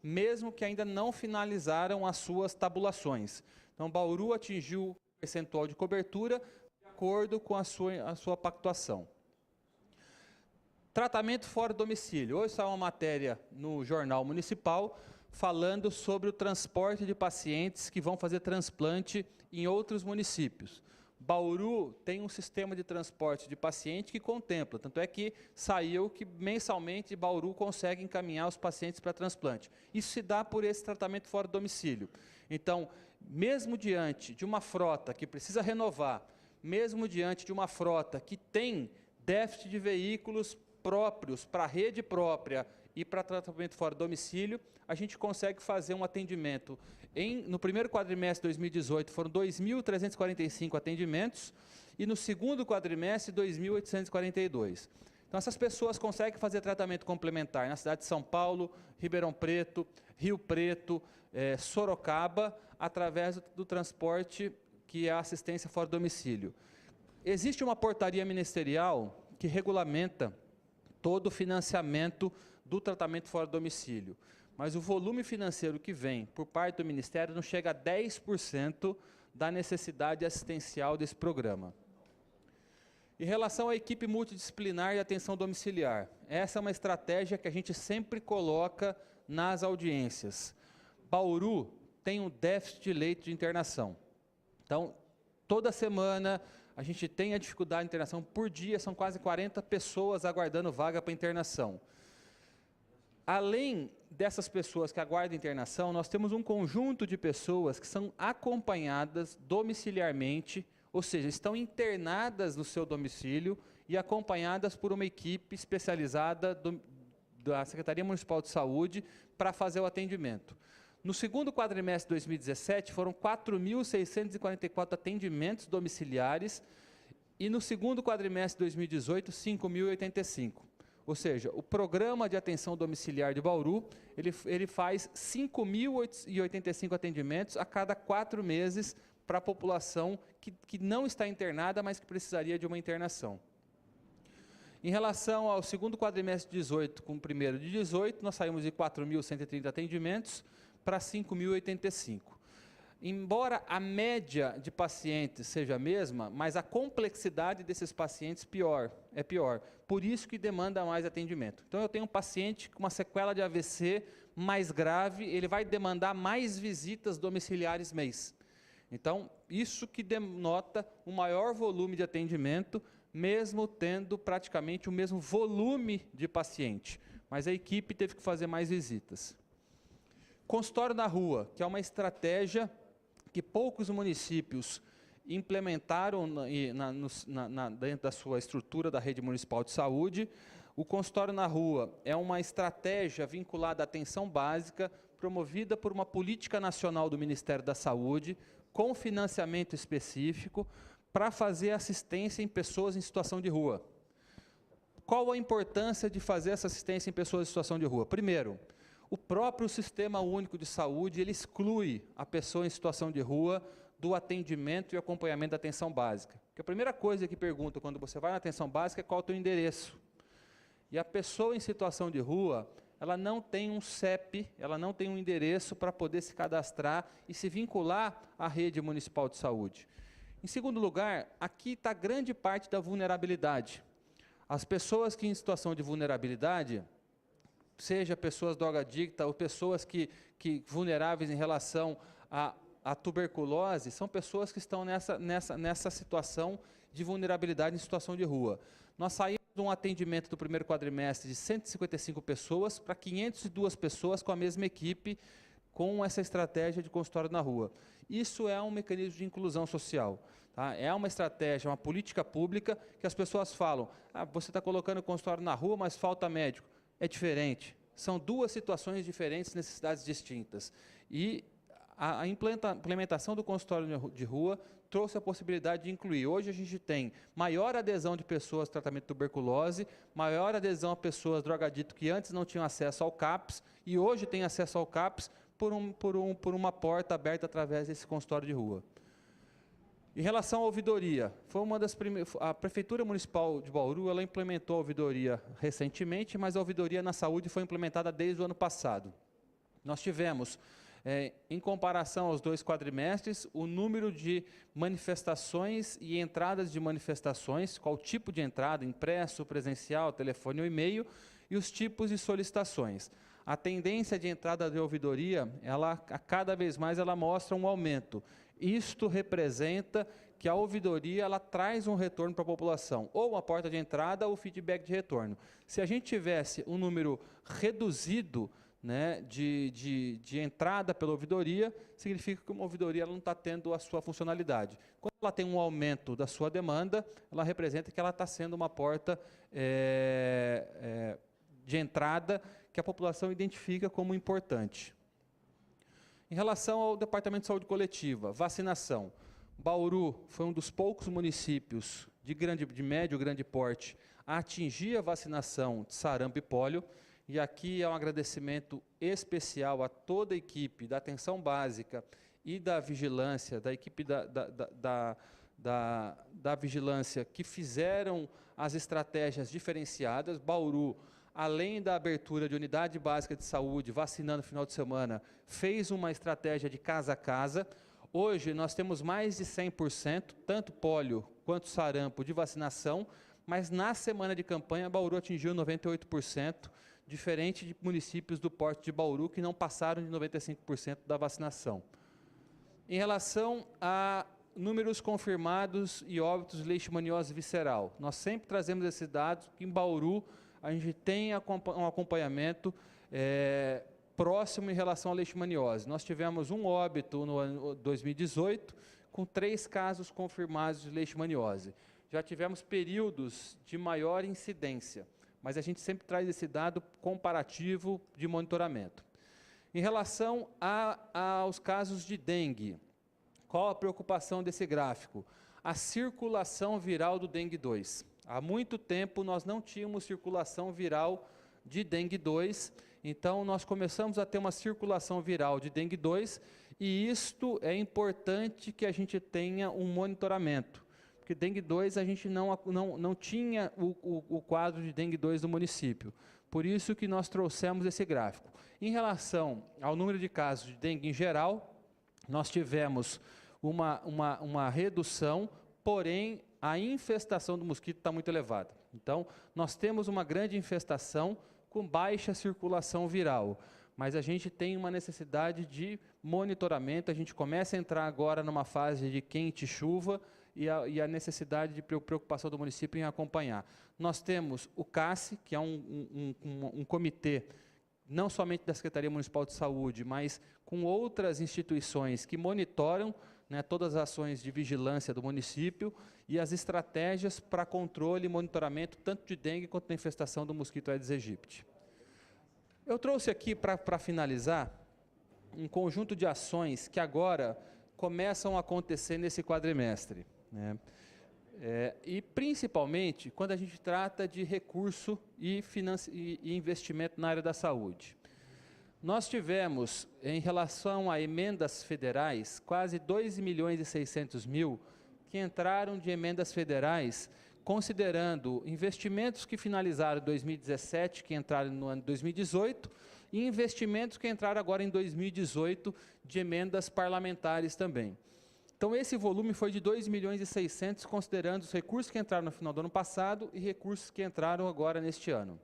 mesmo que ainda não finalizaram as suas tabulações. Então, Bauru atingiu o percentual de cobertura de acordo com a sua pactuação. Tratamento fora do domicílio. Hoje saiu uma matéria no Jornal Municipal falando sobre o transporte de pacientes que vão fazer transplante em outros municípios. Bauru tem um sistema de transporte de paciente que contempla, tanto é que saiu que mensalmente Bauru consegue encaminhar os pacientes para transplante. Isso se dá por esse tratamento fora do domicílio. Então, mesmo diante de uma frota que precisa renovar, mesmo diante de uma frota que tem déficit de veículos próprios para a rede própria e para tratamento fora do domicílio, a gente consegue fazer um atendimento. No primeiro quadrimestre de 2018 foram 2.345 atendimentos e no segundo quadrimestre 2.842. Então essas pessoas conseguem fazer tratamento complementar na cidade de São Paulo, Ribeirão Preto, Rio Preto, Sorocaba, através do transporte que é a assistência fora do domicílio. Existe uma portaria ministerial que regulamenta todo o financiamento do tratamento fora do domicílio, mas o volume financeiro que vem por parte do Ministério não chega a 10% da necessidade assistencial desse programa. Em relação à equipe multidisciplinar de atenção domiciliar, essa é uma estratégia que a gente sempre coloca nas audiências. Bauru tem um déficit de leito de internação. Então, toda semana a gente tem a dificuldade de internação. Por dia, são quase 40 pessoas aguardando vaga para internação. Além dessas pessoas que aguardam internação, nós temos um conjunto de pessoas que são acompanhadas domiciliarmente, ou seja, estão internadas no seu domicílio e acompanhadas por uma equipe especializada da Secretaria Municipal de Saúde para fazer o atendimento. No segundo quadrimestre de 2017, foram 4.644 atendimentos domiciliares e no segundo quadrimestre de 2018, 5.085. Ou seja, o programa de atenção domiciliar de Bauru, ele faz 5.085 atendimentos a cada 4 meses para a população que não está internada, mas que precisaria de uma internação. Em relação ao segundo quadrimestre de 18 com o primeiro de 18, nós saímos de 4.130 atendimentos para 5.085. Embora a média de pacientes seja a mesma, mas a complexidade desses pacientes é pior. Por isso que demanda mais atendimento. Então, eu tenho um paciente com uma sequela de AVC mais grave, ele vai demandar mais visitas domiciliares mês. Então, isso que denota um maior volume de atendimento, mesmo tendo praticamente o mesmo volume de paciente. Mas a equipe teve que fazer mais visitas. Consultório na rua, que é uma estratégia que poucos municípios implementaram dentro da sua estrutura da rede municipal de saúde. O consultório na rua é uma estratégia vinculada à atenção básica, promovida por uma política nacional do Ministério da Saúde, com financiamento específico, para fazer assistência em pessoas em situação de rua. Qual a importância de fazer essa assistência em pessoas em situação de rua? Primeiro, o próprio Sistema Único de Saúde, ele exclui a pessoa em situação de rua do atendimento e acompanhamento da atenção básica. Porque a primeira coisa que pergunta quando você vai na atenção básica é qual é o teu endereço. E a pessoa em situação de rua, ela não tem um CEP, ela não tem um endereço para poder se cadastrar e se vincular à rede municipal de saúde. Em segundo lugar, aqui está grande parte da vulnerabilidade. As pessoas que em situação de vulnerabilidade, seja pessoas drogadictas ou pessoas que vulneráveis em relação à tuberculose, são pessoas que estão nessa situação de vulnerabilidade em situação de rua. Nós saímos de um atendimento do primeiro quadrimestre de 155 pessoas para 502 pessoas com a mesma equipe, com essa estratégia de consultório na rua. Isso é um mecanismo de inclusão social. Tá? É uma estratégia, uma política pública que as pessoas falam, você está colocando consultório na rua, mas falta médico. É diferente. São duas situações diferentes, necessidades distintas. E a implementação do consultório de rua trouxe a possibilidade de incluir. Hoje a gente tem maior adesão de pessoas ao tratamento de tuberculose, maior adesão a pessoas drogaditas que antes não tinham acesso ao CAPS e hoje têm acesso ao CAPS por uma porta aberta através desse consultório de rua. Em relação à ouvidoria, foi uma das a Prefeitura Municipal de Bauru, ela implementou a ouvidoria recentemente, mas a ouvidoria na saúde foi implementada desde o ano passado. Nós tivemos, em comparação aos 2 quadrimestres, o número de manifestações e entradas de manifestações, qual tipo de entrada, impresso, presencial, telefone ou e-mail, e os tipos de solicitações. A tendência de entrada de ouvidoria, cada vez mais ela mostra um aumento. Isto representa que a ouvidoria ela traz um retorno para a população, ou a porta de entrada ou feedback de retorno. Se a gente tivesse um número reduzido, né, de entrada pela ouvidoria, significa que uma ouvidoria ela não está tendo a sua funcionalidade. Quando ela tem um aumento da sua demanda, ela representa que ela está sendo uma porta de entrada que a população identifica como importante. Em relação ao Departamento de Saúde Coletiva, vacinação. Bauru foi um dos poucos municípios de médio e grande porte a atingir a vacinação de sarampo e pólio. E aqui é um agradecimento especial a toda a equipe da atenção básica e da vigilância, da equipe da vigilância que fizeram as estratégias diferenciadas. Bauru, além da abertura de unidade básica de saúde, vacinando no final de semana, fez uma estratégia de casa a casa. Hoje nós temos mais de 100%, tanto pólio quanto sarampo, de vacinação, mas na semana de campanha, Bauru atingiu 98%, diferente de municípios do porte de Bauru, que não passaram de 95% da vacinação. Em relação a números confirmados e óbitos de leishmaniose visceral, nós sempre trazemos esses dados, que em Bauru a gente tem um acompanhamento próximo em relação à leishmaniose. Nós tivemos um óbito no ano 2018, com 3 casos confirmados de leishmaniose. Já tivemos períodos de maior incidência, mas a gente sempre traz esse dado comparativo de monitoramento. Em relação aos casos de dengue, qual a preocupação desse gráfico? A circulação viral do dengue 2. Há muito tempo nós não tínhamos circulação viral de dengue 2, então nós começamos a ter uma circulação viral de dengue 2, e isto é importante que a gente tenha um monitoramento, porque dengue 2 a gente não tinha o quadro de dengue 2 do município, por isso que nós trouxemos esse gráfico. Em relação ao número de casos de dengue em geral, nós tivemos uma redução, porém a infestação do mosquito está muito elevada. Então, nós temos uma grande infestação com baixa circulação viral, mas a gente tem uma necessidade de monitoramento, a gente começa a entrar agora numa fase de quente chuva e a necessidade de preocupação do município em acompanhar. Nós temos o CASSE, que é um comitê, não somente da Secretaria Municipal de Saúde, mas com outras instituições que monitoram, né, todas as ações de vigilância do município e as estratégias para controle e monitoramento tanto de dengue quanto da infestação do mosquito Aedes aegypti. Eu trouxe aqui, para finalizar, um conjunto de ações que agora começam a acontecer nesse quadrimestre, né? E principalmente quando a gente trata de recurso e investimento na área da saúde. Nós tivemos, em relação a emendas federais, quase 2.600.000 que entraram de emendas federais, considerando investimentos que finalizaram em 2017, que entraram no ano de 2018, e investimentos que entraram agora em 2018 de emendas parlamentares também. Então, esse volume foi de 2.600.000, considerando os recursos que entraram no final do ano passado e recursos que entraram agora neste ano.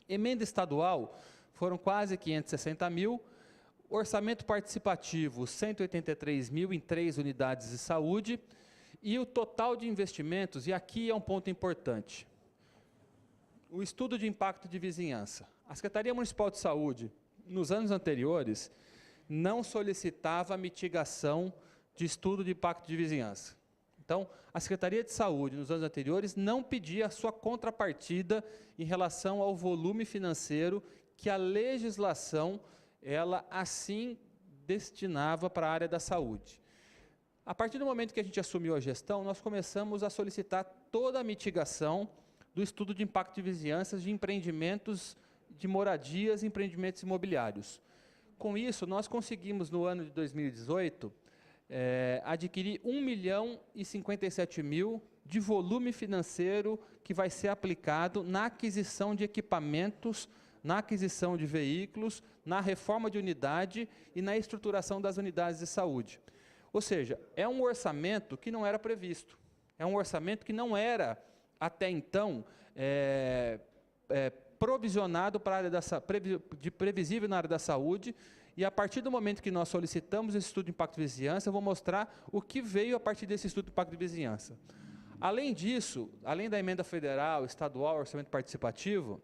Emenda estadual foram quase 560.000, orçamento participativo 183.000 em 3 unidades de saúde, e o total de investimentos, e aqui é um ponto importante, o estudo de impacto de vizinhança. A Secretaria Municipal de Saúde, nos anos anteriores, não solicitava mitigação de estudo de impacto de vizinhança. Então, a Secretaria de Saúde, nos anos anteriores, não pedia a sua contrapartida em relação ao volume financeiro que a legislação, ela assim destinava para a área da saúde. A partir do momento que a gente assumiu a gestão, nós começamos a solicitar toda a mitigação do estudo de impacto de vizinhanças de empreendimentos de moradias e empreendimentos imobiliários. Com isso, nós conseguimos, no ano de 2018, adquirir 1.057.000 de volume financeiro que vai ser aplicado na aquisição de equipamentos, na aquisição de veículos, na reforma de unidade e na estruturação das unidades de saúde. Ou seja, é um orçamento que não era previsto, é um orçamento que não era, até então, provisionado para a área previsível na área da saúde, e a partir do momento que nós solicitamos esse estudo de impacto de vizinhança, eu vou mostrar o que veio a partir desse estudo de impacto de vizinhança. Além disso, além da emenda federal, estadual, orçamento participativo,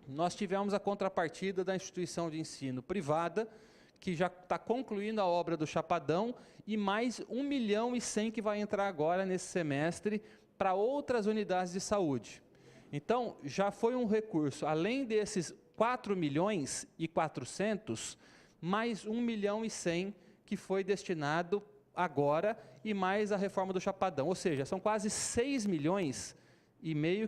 nós tivemos a contrapartida da instituição de ensino privada, que já está concluindo a obra do Chapadão, e mais 1.100.000 que vai entrar agora nesse semestre para outras unidades de saúde. Então, já foi um recurso, além desses 4.400.000, mais 1.100.000 que foi destinado agora, e mais a reforma do Chapadão. Ou seja, são quase 6,5 milhões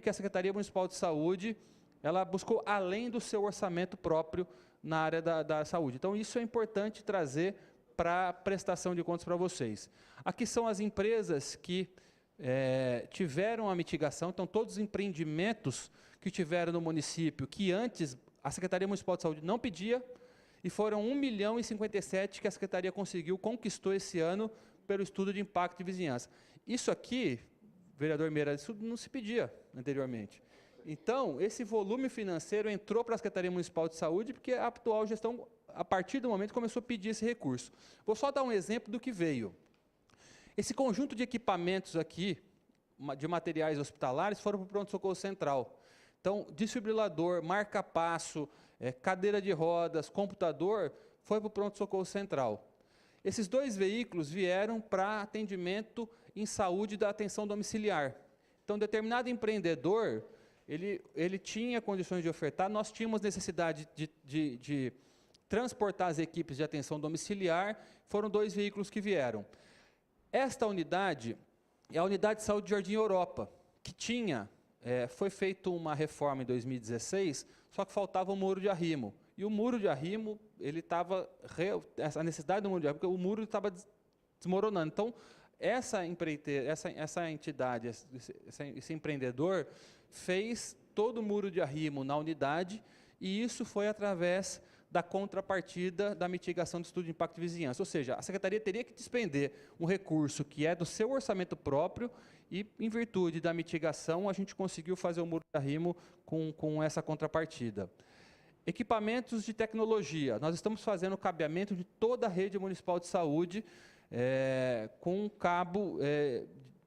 que a Secretaria Municipal de Saúde ela buscou além do seu orçamento próprio na área da saúde. Então, isso é importante trazer para a prestação de contas para vocês. Aqui são as empresas que tiveram a mitigação. Então, todos os empreendimentos que tiveram no município, que antes a Secretaria Municipal de Saúde não pedia, e foram 1.057.000 que a Secretaria conquistou esse ano pelo estudo de impacto de vizinhança. Isso aqui, vereador Meira, isso não se pedia anteriormente. Então, esse volume financeiro entrou para a Secretaria Municipal de Saúde, porque a atual gestão, a partir do momento, começou a pedir esse recurso. Vou só dar um exemplo do que veio. Esse conjunto de equipamentos aqui, de materiais hospitalares, foram para o pronto-socorro central. Então, desfibrilador, marca-passo, cadeira de rodas, computador, foi para o pronto-socorro central. Esses 2 veículos vieram para atendimento em saúde da atenção domiciliar. Então, determinado empreendedor, ele tinha condições de ofertar, nós tínhamos necessidade de transportar as equipes de atenção domiciliar, foram 2 veículos que vieram. Esta unidade é a Unidade de Saúde Jardim Europa, que tinha... foi feita uma reforma em 2016, só que faltava o muro de arrimo. E o muro de arrimo, ele estava... a necessidade do muro de arrimo, porque o muro estava desmoronando. Então, essa entidade, esse empreendedor, fez todo o muro de arrimo na unidade, e isso foi através da contrapartida da mitigação do estudo de impacto de vizinhança. Ou seja, a Secretaria teria que despender um recurso que é do seu orçamento próprio e, em virtude da mitigação, a gente conseguiu fazer o muro de arrimo com essa contrapartida. Equipamentos de tecnologia. Nós estamos fazendo o cabeamento de toda a rede municipal de saúde com cabo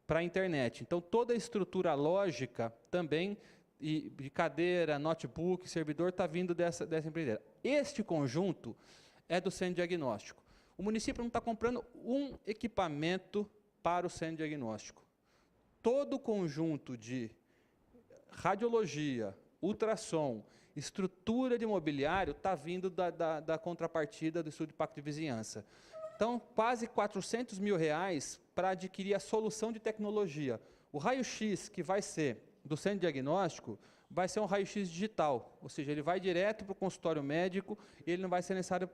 para a internet. Então, toda a estrutura lógica também, de cadeira, notebook, servidor, está vindo dessa empreiteira. Este conjunto é do centro diagnóstico. O município não está comprando um equipamento para o centro diagnóstico. Todo o conjunto de radiologia, ultrassom, estrutura de mobiliário está vindo da contrapartida do estudo de impacto de vizinhança. Então, quase R$400 mil para adquirir a solução de tecnologia. O raio-x que vai ser do centro diagnóstico vai ser um raio-x digital, ou seja, ele vai direto para o consultório médico e ele não vai ser necessário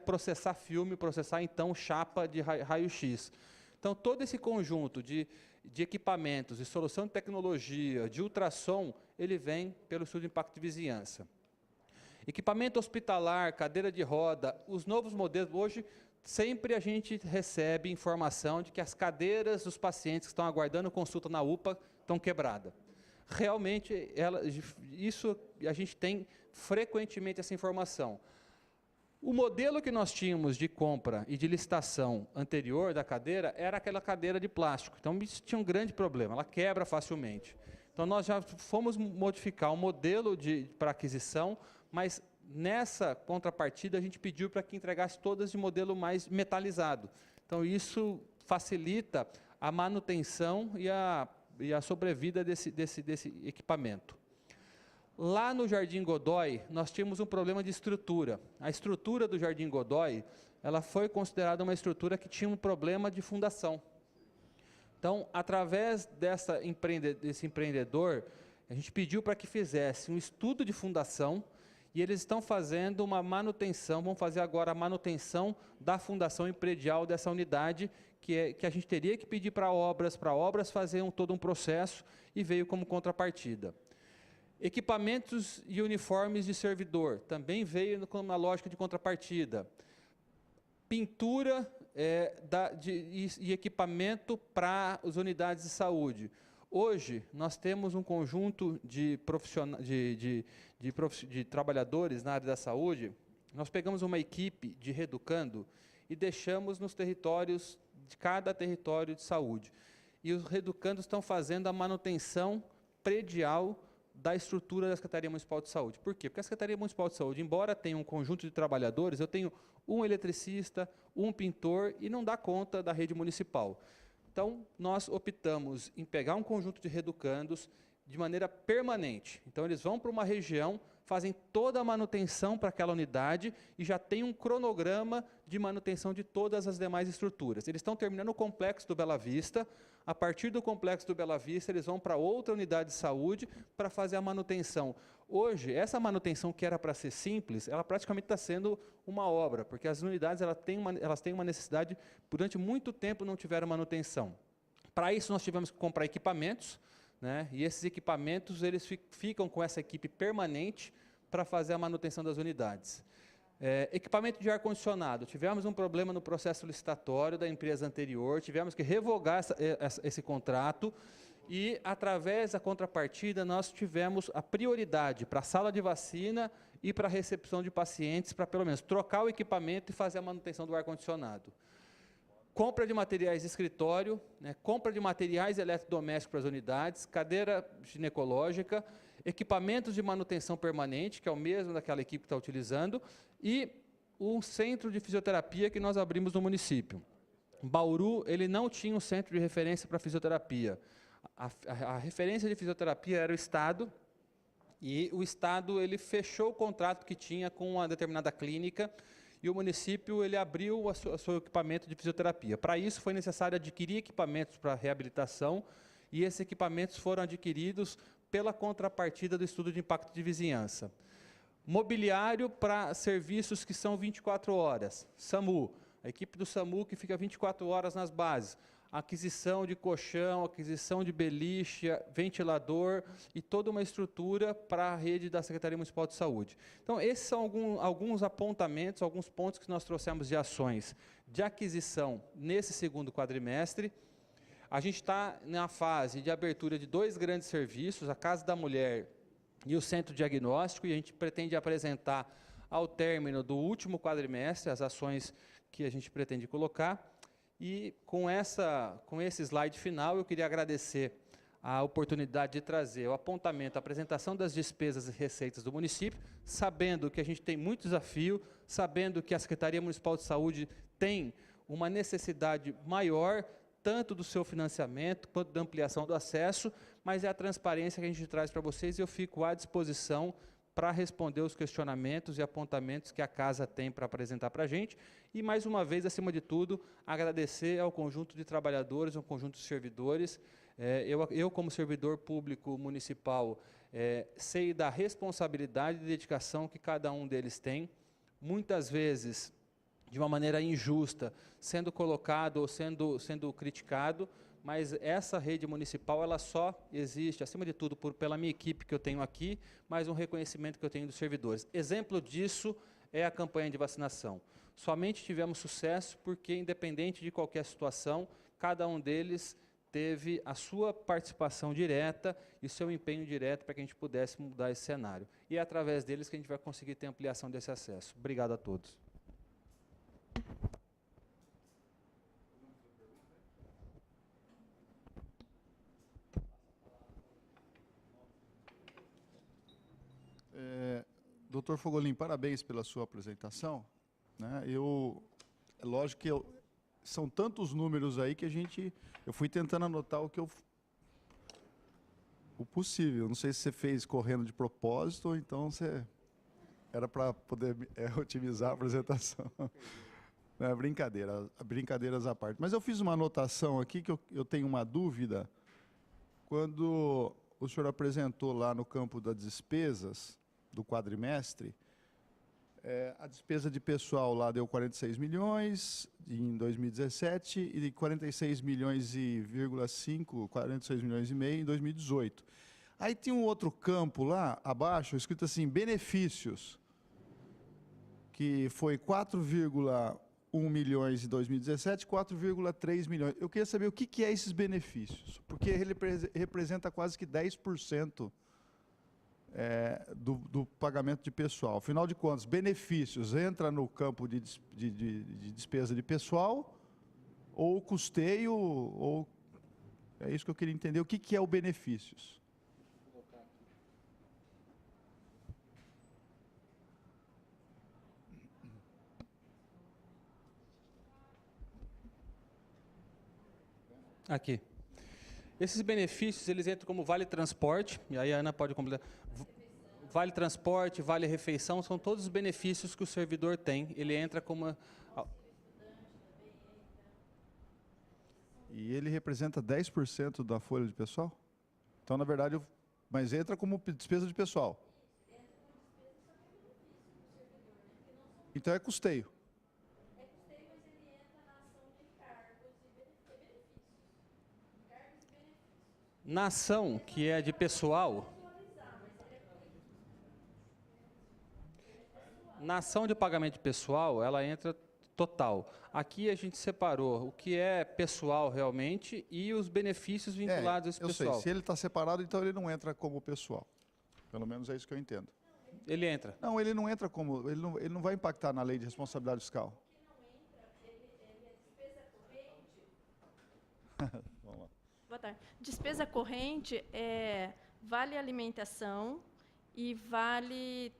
processar filme, processar então chapa de raio-x. Então, todo esse conjunto de equipamentos, de solução de tecnologia, de ultrassom, ele vem pelo estudo de impacto de vizinhança. Equipamento hospitalar, cadeira de roda, os novos modelos, hoje, sempre a gente recebe informação de que as cadeiras dos pacientes que estão aguardando consulta na UPA estão quebradas. Realmente, isso a gente tem frequentemente essa informação. O modelo que nós tínhamos de compra e de licitação anterior da cadeira era aquela cadeira de plástico. Então, isso tinha um grande problema, ela quebra facilmente. Então, nós já fomos modificar o modelo para aquisição, mas nessa contrapartida a gente pediu para que entregasse todas de modelo mais metalizado. Então, isso facilita a manutenção e a sobrevida desse equipamento. Lá no Jardim Godoy, nós tínhamos um problema de estrutura. A estrutura do Jardim Godoy, ela foi considerada uma estrutura que tinha um problema de fundação. Então, através desse empreendedor, a gente pediu para que fizesse um estudo de fundação e eles estão fazendo uma manutenção, vão fazer agora a manutenção da fundação e predial dessa unidade, que a gente teria que pedir para obras fazer todo um processo e veio como contrapartida. Equipamentos e uniformes de servidor, também veio com uma lógica de contrapartida. Pintura e equipamento para as unidades de saúde. Hoje, nós temos um conjunto de trabalhadores na área da saúde, nós pegamos uma equipe de reeducando e deixamos nos territórios, de cada território de saúde. E os reeducandos estão fazendo a manutenção predial da estrutura da Secretaria Municipal de Saúde. Por quê? Porque a Secretaria Municipal de Saúde, embora tenha um conjunto de trabalhadores, eu tenho um eletricista, um pintor, e não dá conta da rede municipal. Então, nós optamos em pegar um conjunto de reeducandos de maneira permanente. Então, eles vão para uma região, fazem toda a manutenção para aquela unidade e já tem um cronograma de manutenção de todas as demais estruturas. Eles estão terminando o complexo do Bela Vista. A partir do complexo do Bela Vista, eles vão para outra unidade de saúde para fazer a manutenção. Hoje, essa manutenção que era para ser simples, ela praticamente está sendo uma obra, porque as unidades elas têm uma necessidade, durante muito tempo não tiveram manutenção. Para isso, nós tivemos que comprar equipamentos, né? E esses equipamentos eles ficam com essa equipe permanente para fazer a manutenção das unidades. Equipamento de ar-condicionado. Tivemos um problema no processo licitatório da empresa anterior, tivemos que revogar esse contrato e, através da contrapartida, nós tivemos a prioridade para a sala de vacina e para a recepção de pacientes, para pelo menos trocar o equipamento e fazer a manutenção do ar-condicionado. Compra de materiais de escritório, né, compra de materiais eletrodomésticos para as unidades, cadeira ginecológica, equipamentos de manutenção permanente, que é o mesmo daquela equipe que está utilizando, e um centro de fisioterapia que nós abrimos no município. Bauru, ele não tinha um centro de referência para fisioterapia. A referência de fisioterapia era o Estado, e o Estado ele fechou o contrato que tinha com uma determinada clínica, e o município ele abriu o seu equipamento de fisioterapia. Para isso, foi necessário adquirir equipamentos para reabilitação, e esses equipamentos foram adquiridos pela contrapartida do estudo de impacto de vizinhança. Mobiliário para serviços que são 24 horas. SAMU, a equipe do SAMU que fica 24 horas nas bases. Aquisição de colchão, aquisição de beliche, ventilador e toda uma estrutura para a rede da Secretaria Municipal de Saúde. Então, esses são alguns apontamentos, alguns pontos que nós trouxemos de ações de aquisição nesse segundo quadrimestre. A gente está na fase de abertura de 2 grandes serviços, a Casa da Mulher e o Centro Diagnóstico, e a gente pretende apresentar ao término do último quadrimestre as ações que a gente pretende colocar. E com esse slide final, eu queria agradecer a oportunidade de trazer o apontamento, a apresentação das despesas e receitas do município, sabendo que a gente tem muito desafio, sabendo que a Secretaria Municipal de Saúde tem uma necessidade maior, tanto do seu financiamento, quanto da ampliação do acesso, mas é a transparência que a gente traz para vocês e eu fico à disposição para responder os questionamentos e apontamentos que a casa tem para apresentar para a gente. E, mais uma vez, acima de tudo, agradecer ao conjunto de trabalhadores, ao conjunto de servidores. Eu, como servidor público municipal, sei da responsabilidade e dedicação que cada um deles tem. Muitas vezes, de uma maneira injusta, sendo colocado ou sendo criticado, mas essa rede municipal ela só existe, acima de tudo, pela minha equipe que eu tenho aqui, mas um reconhecimento que eu tenho dos servidores. Exemplo disso é a campanha de vacinação. Somente tivemos sucesso porque, independente de qualquer situação, cada um deles teve a sua participação direta e o seu empenho direto para que a gente pudesse mudar esse cenário. E é através deles que a gente vai conseguir ter ampliação desse acesso. Obrigado a todos. Doutor Fogolin, parabéns pela sua apresentação. Né? É lógico que são tantos números aí que eu fui tentando anotar o possível. Não sei se você fez correndo de propósito ou então era para poder otimizar a apresentação. É brincadeiras à parte. Mas eu fiz uma anotação aqui que eu tenho uma dúvida. Quando o senhor apresentou lá no campo das despesas do quadrimestre, a despesa de pessoal lá deu 46 milhões em 2017 e 46 milhões e 46 milhões e meio em 2018. Aí tem um outro campo lá abaixo, escrito assim, benefícios, que foi 4,1 milhões em 2017, 4,3 milhões. Eu queria saber o que é esses benefícios, porque ele representa quase que 10% do pagamento de pessoal. Afinal de contas, benefícios entra no campo de despesa de pessoal ou custeio, ou é isso que eu queria entender. O que é o benefícios? Aqui. Esses benefícios, eles entram como vale transporte, e aí a Ana pode completar. Vale transporte, vale refeição, são todos os benefícios que o servidor tem. Ele entra como... E ele representa 10% da folha de pessoal? Então, na verdade, mas entra como despesa de pessoal. Então é custeio. Na ação que é de pessoal, na ação de pagamento pessoal, ela entra total. Aqui a gente separou o que é pessoal realmente e os benefícios vinculados a esse eu pessoal. sei, se ele está separado, então ele não entra como pessoal. Pelo menos é isso que eu entendo. Ele entra. Não, ele não entra como, ele não vai impactar na lei de responsabilidade fiscal. Vamos lá. Boa tarde. Despesa corrente é vale alimentação e vale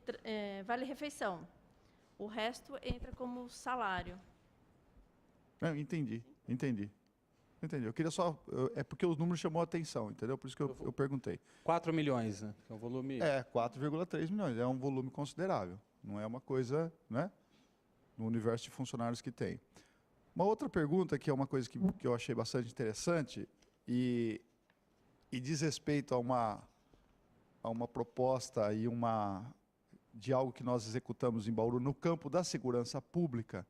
refeição. O resto entra como salário. Não, entendi. Eu queria só, é porque os números chamou a atenção, entendeu? Por isso que eu perguntei. 4 milhões, né? É um volume... 4,3 milhões, é um volume considerável. Não é uma coisa, né? No universo de funcionários que tem. Uma outra pergunta, que é uma coisa que eu achei bastante interessante, e diz respeito a uma proposta e de algo que nós executamos em Bauru no campo da segurança pública,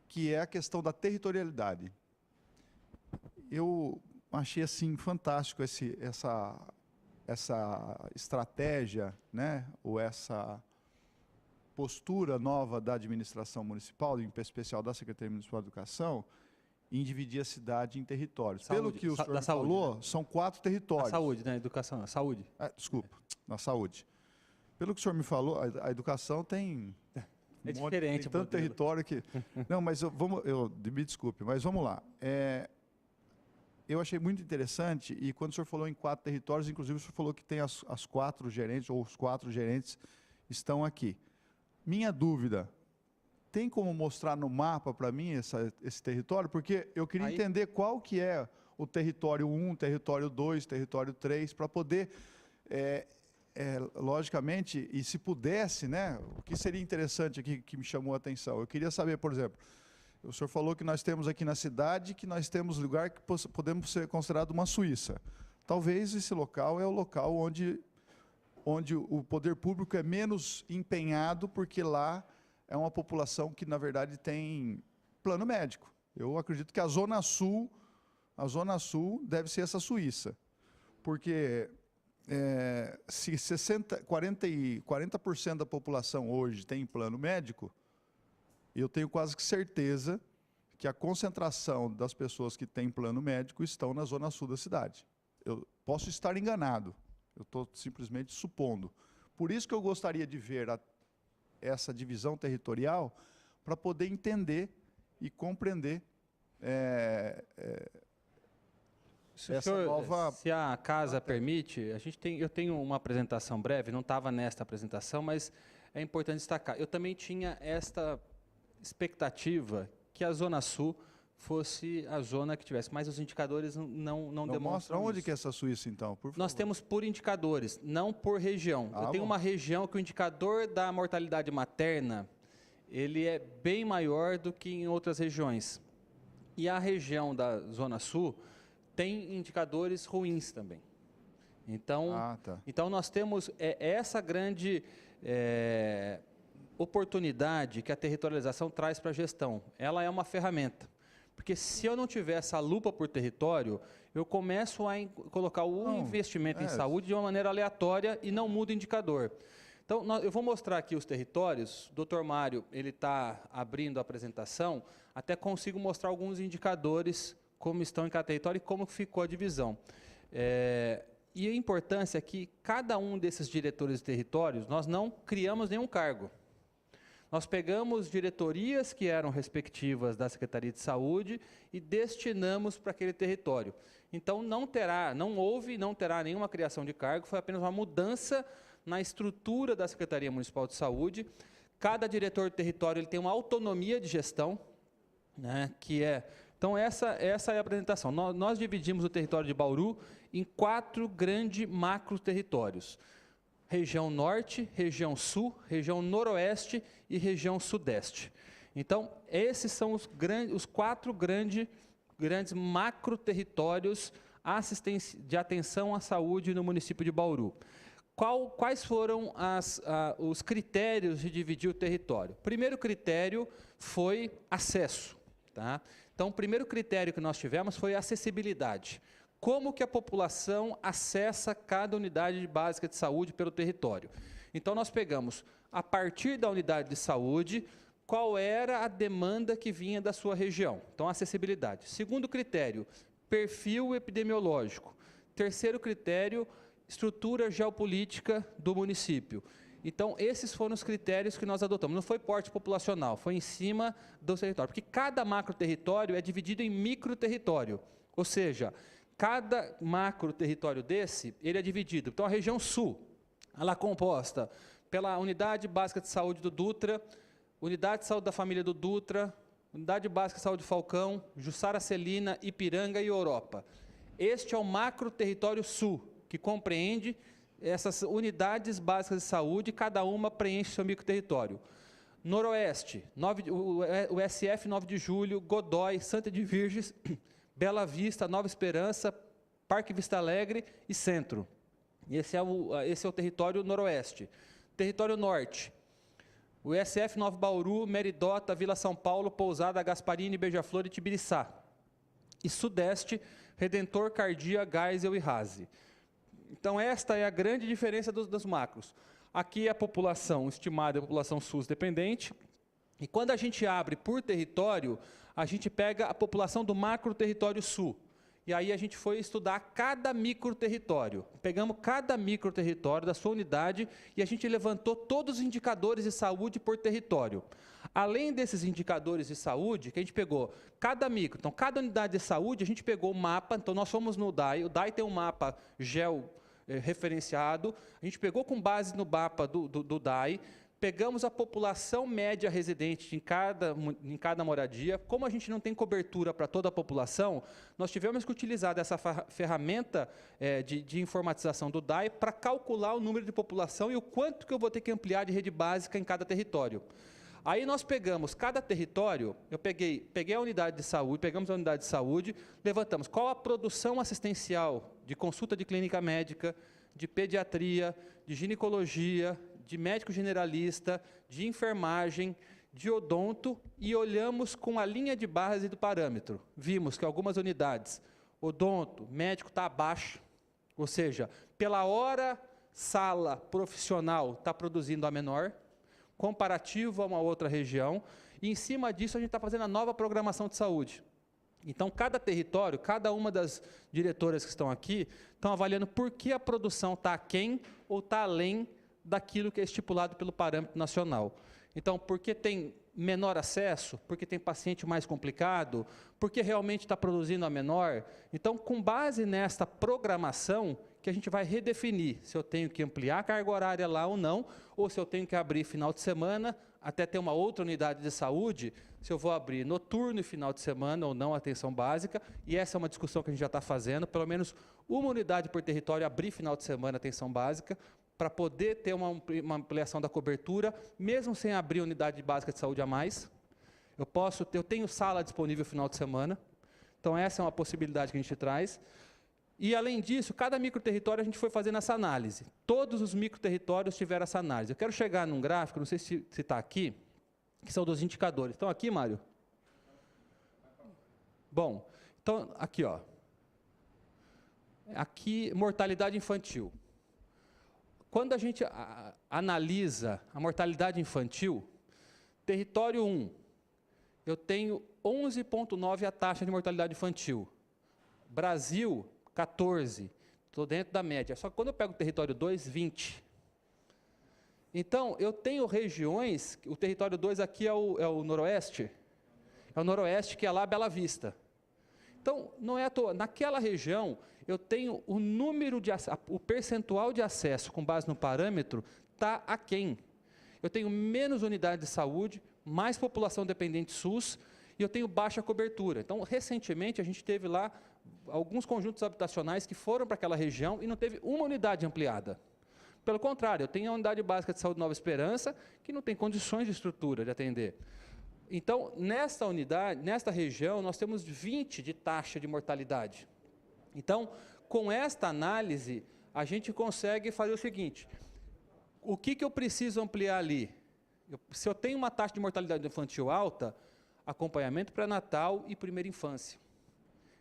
que é a questão da territorialidade. Eu achei assim fantástico essa estratégia, né, ou essa postura nova da administração municipal, em especial da Secretaria Municipal de Educação, em dividir a cidade em territórios. Saúde, Pelo que o senhor saúde, falou, né? são 4 territórios. Na saúde, né? Educação, na saúde. Desculpa, na saúde. Pelo que o senhor me falou, a educação tem... É diferente. Tem tanto território que... Não, mas me desculpe, mas vamos lá. Eu achei muito interessante, e quando o senhor falou em 4 territórios, inclusive o senhor falou que tem as 4 gerentes, ou os 4 gerentes estão aqui. Minha dúvida, tem como mostrar no mapa para mim esse território? Porque eu queria entender qual que é o território 1, território 2, território 3, para poder... logicamente, e se pudesse, né, o que seria interessante aqui que me chamou a atenção? Eu queria saber, por exemplo, o senhor falou que nós temos aqui na cidade, que nós temos lugar que podemos ser considerado uma Suíça. Talvez esse local é o local onde o poder público é menos empenhado, porque lá é uma população que, na verdade, tem plano médico. Eu acredito que a Zona Sul deve ser essa Suíça, porque... se 40% da população hoje tem plano médico, eu tenho quase que certeza que a concentração das pessoas que têm plano médico estão na zona sul da cidade. Eu posso estar enganado, eu estou simplesmente supondo. Por isso que eu gostaria de ver essa divisão territorial, para poder entender e compreender Se a casa permite, eu tenho uma apresentação breve, não estava nesta apresentação, mas é importante destacar. Eu também tinha esta expectativa que a Zona Sul fosse a zona que tivesse, mas os indicadores não demonstram mostra onde isso. que é essa Suíça, então, por favor. Nós temos por indicadores, não por região. Eu tenho uma região que o indicador da mortalidade materna, ele é bem maior do que em outras regiões. E a região da Zona Sul tem indicadores ruins também. Então, então nós temos essa grande oportunidade que a territorialização traz para a gestão. Ela é uma ferramenta. Porque se eu não tiver essa lupa por território, eu começo a colocar o investimento em saúde de uma maneira aleatória e não muda o indicador. Então, eu vou mostrar aqui os territórios. O Dr. Mário, ele está abrindo a apresentação, até consigo mostrar alguns indicadores, como estão em cada território e como ficou a divisão. E a importância é que cada um desses diretores de territórios, nós não criamos nenhum cargo. Nós pegamos diretorias que eram respectivas da Secretaria de Saúde e destinamos para aquele território. Então, não terá nenhuma criação de cargo, foi apenas uma mudança na estrutura da Secretaria Municipal de Saúde. Cada diretor de território ele tem uma autonomia de gestão, né, Então, essa é a apresentação. Nós dividimos o território de Bauru em 4 grandes macro territórios. Região Norte, Região Sul, Região Noroeste e Região Sudeste. Então, esses são os 4 grandes macro territórios de atenção à saúde no município de Bauru. Quais foram os critérios de dividir o território? O primeiro critério foi acesso. Tá? Então, o primeiro critério que nós tivemos foi acessibilidade. como que a população acessa cada unidade básica de saúde pelo território. Então, nós pegamos, a partir da unidade de saúde, qual era a demanda que vinha da sua região. Então, acessibilidade. Segundo critério, perfil epidemiológico. Terceiro critério, estrutura geopolítica do município. Então, esses foram os critérios que nós adotamos. Não foi porte populacional, foi em cima do território. Porque cada macro-território é dividido em micro-território. Ou seja, cada macro-território desse, ele é dividido. Então, a região sul, ela é composta pela Unidade Básica de Saúde do Dutra, Unidade de Saúde da Família do Dutra, Unidade Básica de Saúde Falcão, Jussara Celina, Ipiranga e Europa. Este é o macro-território sul, que compreende essas unidades básicas de saúde, cada uma preenche seu microterritório. Noroeste, o SF 9 de Julho, Godói, Santa de Virges, Bela Vista, Nova Esperança, Parque Vista Alegre e Centro. Esse é o território noroeste. Território norte, o SF Nova Bauru, Meridota, Vila São Paulo, Pousada, Gasparini, Beija-Flor e Tibiriçá. E sudeste, Redentor, Cardia, Geisel e Rase. Então, esta é a grande diferença dos macros. Aqui é a população estimada, a população SUS dependente, e quando a gente abre por território, a gente pega a população do macro território sul. E aí a gente foi estudar cada microterritório. Pegamos cada microterritório da sua unidade e a gente levantou todos os indicadores de saúde por território. Além desses indicadores de saúde, que a gente pegou cada micro, então cada unidade de saúde, a gente pegou o mapa, então nós fomos no DAI, o DAI tem um mapa referenciado, a gente pegou com base no mapa do DAI, pegamos a população média residente em cada moradia. Como a gente não tem cobertura para toda a população, nós tivemos que utilizar dessa ferramenta de informatização do DAI para calcular o número de população e o quanto que eu vou ter que ampliar de rede básica em cada território. Aí nós pegamos cada território, eu peguei a unidade de saúde, pegamos a unidade de saúde, levantamos qual a produção assistencial de consulta de clínica médica, de pediatria, de ginecologia, de médico generalista, de enfermagem, de odonto, e olhamos com a linha de base do parâmetro. Vimos que algumas unidades, odonto, médico está abaixo, ou seja, pela hora, sala profissional está produzindo a menor, comparativo a uma outra região, e em cima disso a gente está fazendo a nova programação de saúde. Então, cada território, cada uma das diretoras que estão aqui, estão avaliando por que a produção está aquém ou está além daquilo que é estipulado pelo parâmetro nacional. Então, porque tem menor acesso, porque tem paciente mais complicado, porque realmente está produzindo a menor. Então, com base nesta programação, que a gente vai redefinir se eu tenho que ampliar a carga horária lá ou não, ou se eu tenho que abrir final de semana, até ter uma outra unidade de saúde, se eu vou abrir noturno e final de semana ou não, atenção básica, e essa é uma discussão que a gente já está fazendo, pelo menos uma unidade por território, abrir final de semana, atenção básica, para poder ter uma ampliação da cobertura, mesmo sem abrir unidade básica de saúde a mais. Eu tenho sala disponível no final de semana, então essa é uma possibilidade que a gente traz. E, além disso, cada microterritório a gente foi fazendo essa análise. Todos os microterritórios tiveram essa análise. Eu quero chegar num gráfico, não sei se está aqui, que são dos indicadores. Estão aqui, Mário? Bom, então, aqui, ó. Aqui, mortalidade infantil. Quando a gente analisa a mortalidade infantil, território 1, eu tenho 11,9 a taxa de mortalidade infantil. Brasil, 14, estou dentro da média. Só que quando eu pego o território 2, 20. Então, eu tenho regiões, o território 2 aqui é o noroeste, é o noroeste que é lá Bela Vista. Então, não é à toa, naquela região, eu tenho o percentual de acesso com base no parâmetro está aquém. Eu tenho menos unidade de saúde, mais população dependente SUS, e eu tenho baixa cobertura. Então, recentemente, a gente teve lá alguns conjuntos habitacionais que foram para aquela região e não teve uma unidade ampliada. Pelo contrário, eu tenho a unidade básica de saúde Nova Esperança, que não tem condições de estrutura de atender. Então, nesta região, nós temos 20 de taxa de mortalidade. Então, com esta análise, a gente consegue fazer o seguinte: o que eu preciso ampliar ali? Se eu tenho uma taxa de mortalidade infantil alta, acompanhamento pré-natal e primeira infância.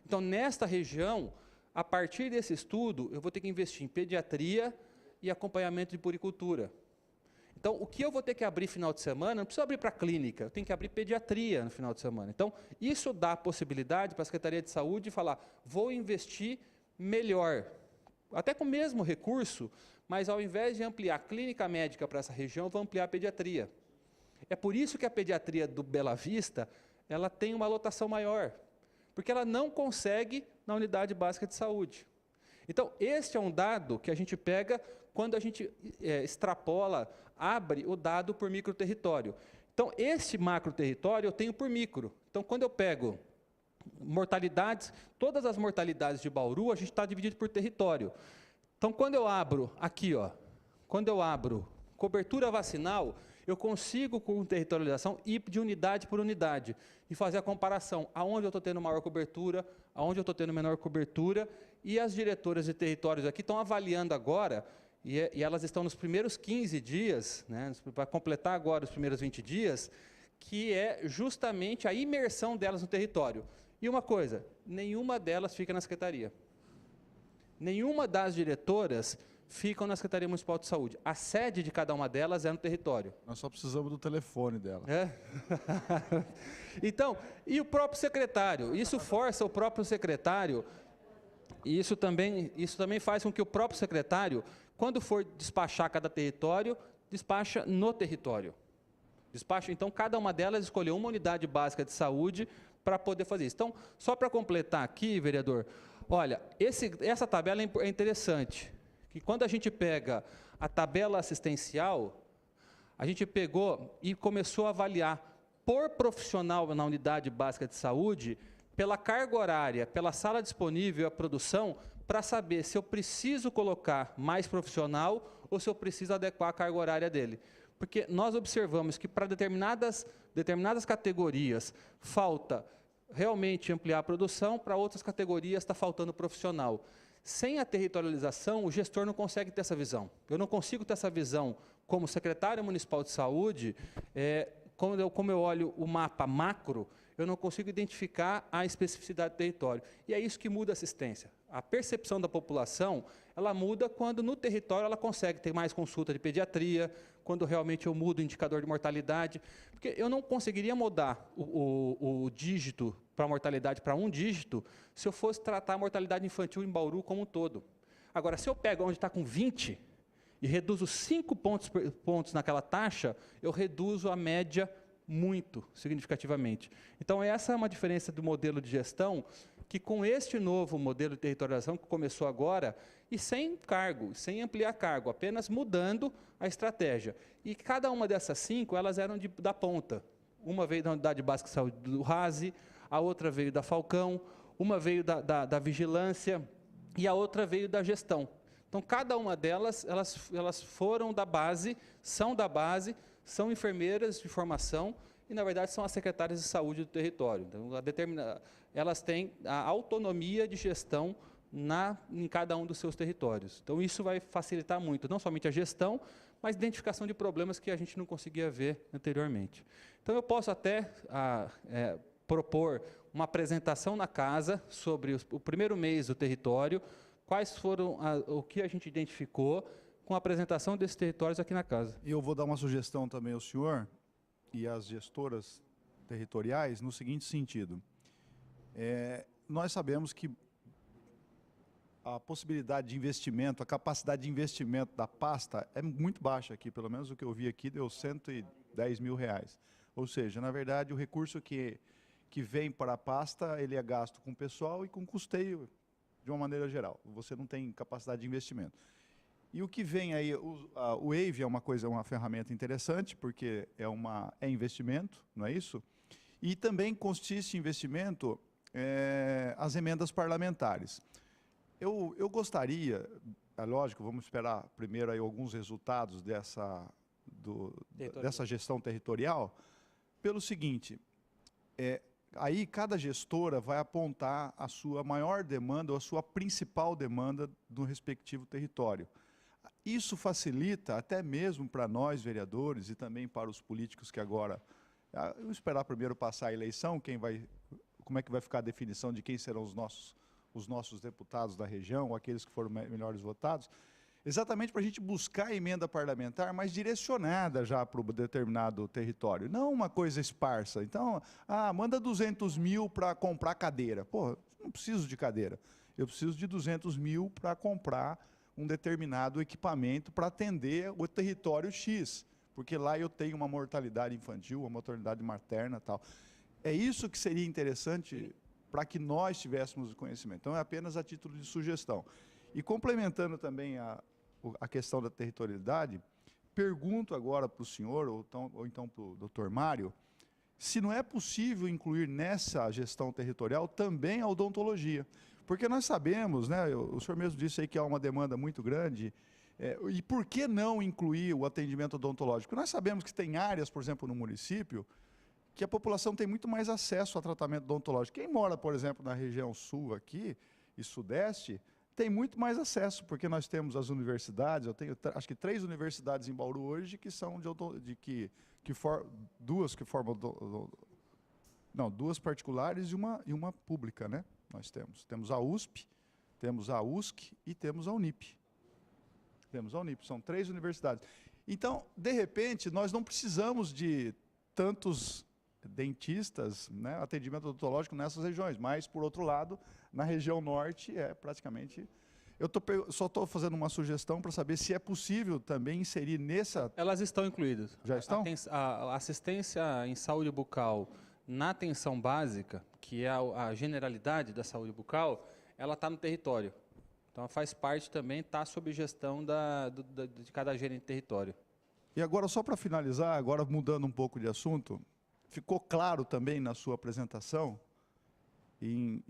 Então, nesta região, A partir desse estudo, eu vou ter que investir em pediatria e acompanhamento de puericultura. Então, o que eu vou ter que abrir final de semana, não preciso abrir para clínica, eu tenho que abrir pediatria no final de semana. Então, isso dá a possibilidade para a Secretaria de Saúde falar, vou investir melhor, até com o mesmo recurso, mas ao invés de ampliar a clínica médica para essa região, vou ampliar a pediatria. É por isso que a pediatria do Bela Vista, ela tem uma lotação maior, porque ela não consegue na unidade básica de saúde. Então, este é um dado que a gente pega quando a gente extrapola, abre o dado por microterritório. Então, esse macroterritório eu tenho por micro. Então, quando eu pego mortalidades, todas as mortalidades de Bauru, a gente está dividido por território. Então, quando eu abro aqui, ó, quando eu abro cobertura vacinal, eu consigo, com territorialização, ir de unidade por unidade e fazer a comparação, aonde eu estou tendo maior cobertura, aonde eu estou tendo menor cobertura, e as diretoras de territórios aqui estão avaliando agora, e elas estão nos primeiros 15 dias, né, para completar agora os primeiros 20 dias, que é justamente a imersão delas no território. E uma coisa, nenhuma delas fica na secretaria. Nenhuma das diretoras ficam na Secretaria Municipal de Saúde. A sede de cada uma delas é no território. Nós só precisamos do telefone dela. É? Então, e o próprio secretário? Isso força o próprio secretário, e isso também faz com que o próprio secretário, quando for despachar cada território, despacha no território. Despacha, então, cada uma delas escolheu uma unidade básica de saúde para poder fazer isso. Então, só para completar aqui, vereador, olha, essa tabela é interessante, que quando a gente pega a tabela assistencial, a gente pegou e começou a avaliar por profissional na unidade básica de saúde, pela carga horária, pela sala disponível e a produção, para saber se eu preciso colocar mais profissional ou se eu preciso adequar a carga horária dele. Porque nós observamos que para determinadas categorias falta realmente ampliar a produção, para outras categorias está faltando profissional. Sem a territorialização, o gestor não consegue ter essa visão. Eu não consigo ter essa visão como secretário municipal de saúde, como eu olho o mapa macro, eu não consigo identificar a especificidade do território. E é isso que muda a assistência. A percepção da população, ela muda quando no território ela consegue ter mais consulta de pediatria, quando realmente eu mudo o indicador de mortalidade, porque eu não conseguiria mudar o dígito para a mortalidade para um dígito se eu fosse tratar a mortalidade infantil em Bauru como um todo. Agora, se eu pego onde está com 20 e reduzo 5 pontos naquela taxa, eu reduzo a média muito significativamente. Então, essa é uma diferença do modelo de gestão, que com este novo modelo de territorialização que começou agora, e sem cargo, sem ampliar cargo, apenas mudando a estratégia. E cada uma dessas 5, elas eram da ponta. Uma veio da Unidade Básica de Saúde do RASE, a outra veio da Falcão, uma veio da Vigilância e a outra veio da Gestão. Então, cada uma delas, elas foram da base, são enfermeiras de formação e, na verdade, são as secretárias de saúde do território. Então, elas têm a autonomia de gestão em cada um dos seus territórios. Então, isso vai facilitar muito, não somente a gestão, mas a identificação de problemas que a gente não conseguia ver anteriormente. Então, eu posso até propor uma apresentação na casa sobre o primeiro mês do território, quais foram o que a gente identificou, com a apresentação desses territórios aqui na casa. E eu vou dar uma sugestão também ao senhor e às gestoras territoriais no seguinte sentido. Nós sabemos que a possibilidade de investimento, a capacidade de investimento da pasta é muito baixa aqui, pelo menos o que eu vi aqui deu R$110 mil. Ou seja, na verdade, o recurso que vem para a pasta, ele é gasto com pessoal e com custeio, de uma maneira geral. Você não tem capacidade de investimento. E o que vem aí, o Wave é uma ferramenta interessante, porque é investimento, não é isso? E também consiste em investimento as emendas parlamentares. Eu gostaria, é lógico, vamos esperar primeiro aí alguns resultados dessa gestão territorial, pelo seguinte, aí cada gestora vai apontar a sua maior demanda ou a sua principal demanda do respectivo território. Isso facilita até mesmo para nós, vereadores, e também para os políticos que agora... Eu esperar primeiro passar a eleição, como é que vai ficar a definição de quem serão os nossos deputados da região, ou aqueles que foram melhores votados, exatamente para a gente buscar a emenda parlamentar mais direcionada já para o determinado território, não uma coisa esparsa. Então, manda 200 mil para comprar cadeira. Pô, não preciso de cadeira, eu preciso de 200 mil para comprar um determinado equipamento para atender o território X, porque lá eu tenho uma mortalidade infantil, uma mortalidade materna e tal. É isso que seria interessante para que nós tivéssemos o conhecimento. Então, é apenas a título de sugestão. E complementando também a questão da territorialidade, pergunto agora para o senhor, ou então para o doutor Mário, se não é possível incluir nessa gestão territorial também a odontologia. Porque nós sabemos, né, o senhor mesmo disse aí que há uma demanda muito grande, e por que não incluir o atendimento odontológico? Nós sabemos que tem áreas, por exemplo, no município, que a população tem muito mais acesso a tratamento odontológico. Quem mora, por exemplo, na região sul aqui e sudeste, tem muito mais acesso, porque nós temos as universidades, eu tenho acho que 3 universidades em Bauru hoje que são duas que formam, não, 2 particulares e uma pública, né? Nós temos a USP, temos a USC e temos a Unip. Temos a Unip, são 3 universidades. Então, de repente, nós não precisamos de tantos dentistas, né, atendimento odontológico nessas regiões, mas, por outro lado, na região norte é praticamente... Eu só estou fazendo uma sugestão para saber se é possível também inserir nessa... Elas estão incluídas. Já estão? A assistência em saúde bucal na atenção básica, que é a generalidade da saúde bucal, ela está no território. Então, ela faz parte também, está sob gestão de cada gerente de território. E agora, só para finalizar, agora mudando um pouco de assunto, ficou claro também na sua apresentação, em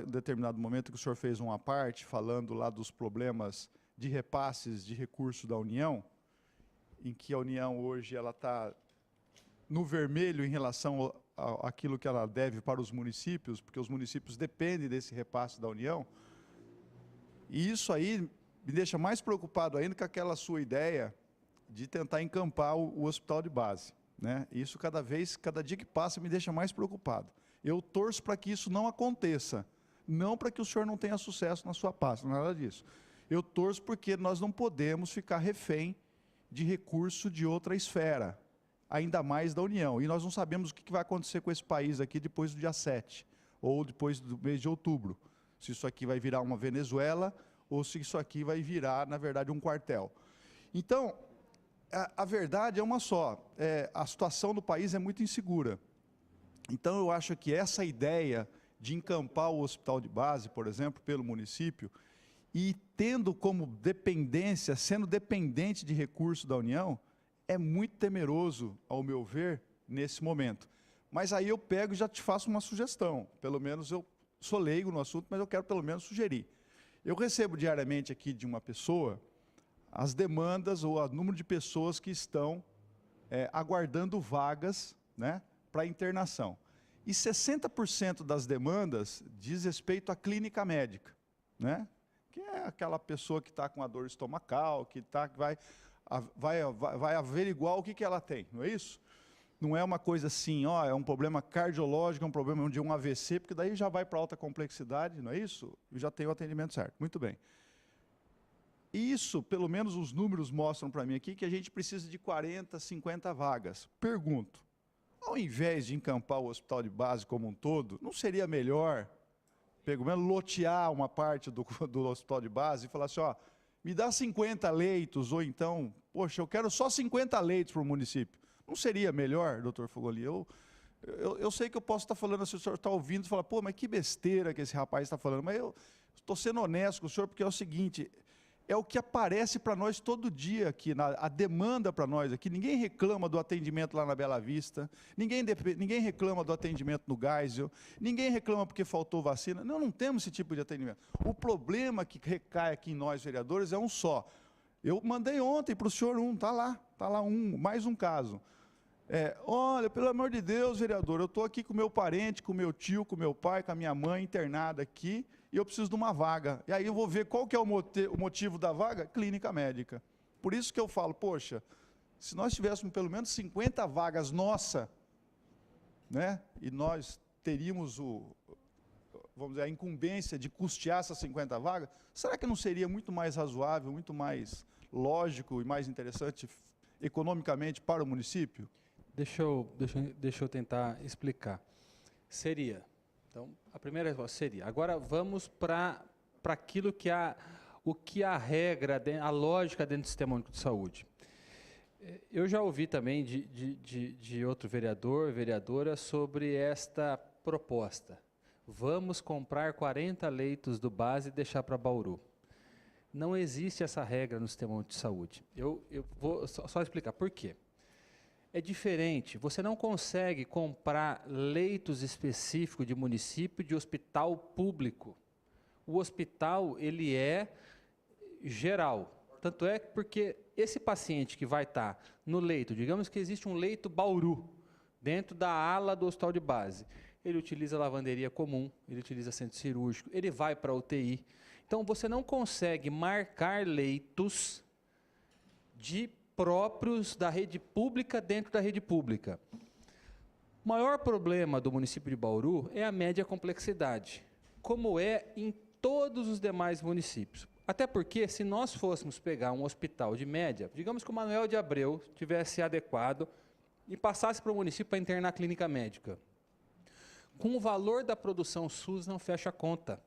determinado momento que o senhor fez uma parte, falando lá dos problemas de repasses de recursos da União, em que a União hoje ela está no vermelho em relação àquilo que ela deve para os municípios, porque os municípios dependem desse repasse da União. E isso aí me deixa mais preocupado ainda com aquela sua ideia de tentar encampar o hospital de base, né? Isso cada dia que passa me deixa mais preocupado. Eu torço para que isso não aconteça, não para que o senhor não tenha sucesso na sua pasta, nada disso. Eu torço porque nós não podemos ficar refém de recurso de outra esfera, ainda mais da União. E nós não sabemos o que vai acontecer com esse país aqui depois do dia 7, ou depois do mês de outubro. Se isso aqui vai virar uma Venezuela, ou se isso aqui vai virar, na verdade, um quartel. Então, a verdade é uma só, a situação do país é muito insegura. Então, eu acho que essa ideia de encampar o hospital de base, por exemplo, pelo município, e tendo como dependência, sendo dependente de recursos da União, é muito temeroso, ao meu ver, nesse momento. Mas aí eu pego e já te faço uma sugestão, pelo menos eu sou leigo no assunto, mas eu quero pelo menos sugerir. Eu recebo diariamente aqui de uma pessoa as demandas ou o número de pessoas que estão aguardando vagas, né, para internação. E 60% das demandas diz respeito à clínica médica, né? Que é aquela pessoa que está com a dor estomacal, que vai averiguar o que ela tem, não é isso? Não é uma coisa assim, é um problema cardiológico, é um problema de um AVC, porque daí já vai para alta complexidade, não é isso? E já tem o atendimento certo. Muito bem. E isso, pelo menos os números mostram para mim aqui, que a gente precisa de 40, 50 vagas. Pergunto, ao invés de encampar o hospital de base como um todo, não seria melhor, pelo menos, lotear uma parte do hospital de base e falar assim, me dá 50 leitos, ou então, poxa, eu quero só 50 leitos para o município. Não seria melhor, doutor Fogoli? Eu sei que eu posso estar falando, se o senhor está ouvindo, e falar, pô, mas que besteira que esse rapaz está falando, mas eu estou sendo honesto com o senhor, porque é o seguinte, é o que aparece para nós todo dia aqui, a demanda para nós aqui. Ninguém reclama do atendimento lá na Bela Vista, ninguém reclama do atendimento no Geisel, ninguém reclama porque faltou vacina. Não temos esse tipo de atendimento. O problema que recai aqui em nós, vereadores, é um só. Eu mandei ontem para o senhor está lá mais um caso. Olha, pelo amor de Deus, vereador, eu estou aqui com meu parente, com meu tio, com meu pai, com a minha mãe internada aqui, e eu preciso de uma vaga. E aí eu vou ver qual que é o motivo da vaga? Clínica médica. Por isso que eu falo, poxa, se nós tivéssemos pelo menos 50 vagas nossa, né, e nós teríamos vamos dizer, a incumbência de custear essas 50 vagas, será que não seria muito mais razoável, muito mais lógico e mais interessante economicamente para o município? Deixa eu tentar explicar. Seria. Então, a primeira resposta seria. Agora, vamos para aquilo que o que a regra, a lógica dentro do Sistema Único de Saúde. Eu já ouvi também de outro vereador, vereadora, sobre esta proposta. Vamos comprar 40 leitos do base e deixar para Bauru. Não existe essa regra no Sistema Único de Saúde. Eu vou só explicar por quê. É diferente, você não consegue comprar leitos específicos de município de hospital público. O hospital, ele é geral. Tanto é porque esse paciente que vai estar no leito, digamos que existe um leito Bauru, dentro da ala do hospital de base, ele utiliza lavanderia comum, ele utiliza centro cirúrgico, ele vai para a UTI. Então, você não consegue marcar leitos próprios da rede pública dentro da rede pública. O maior problema do município de Bauru é a média complexidade, como é em todos os demais municípios. Até porque, se nós fôssemos pegar um hospital de média, digamos que o Manuel de Abreu tivesse adequado e passasse para o município para internar clínica médica, com o valor da produção SUS não fecha a conta.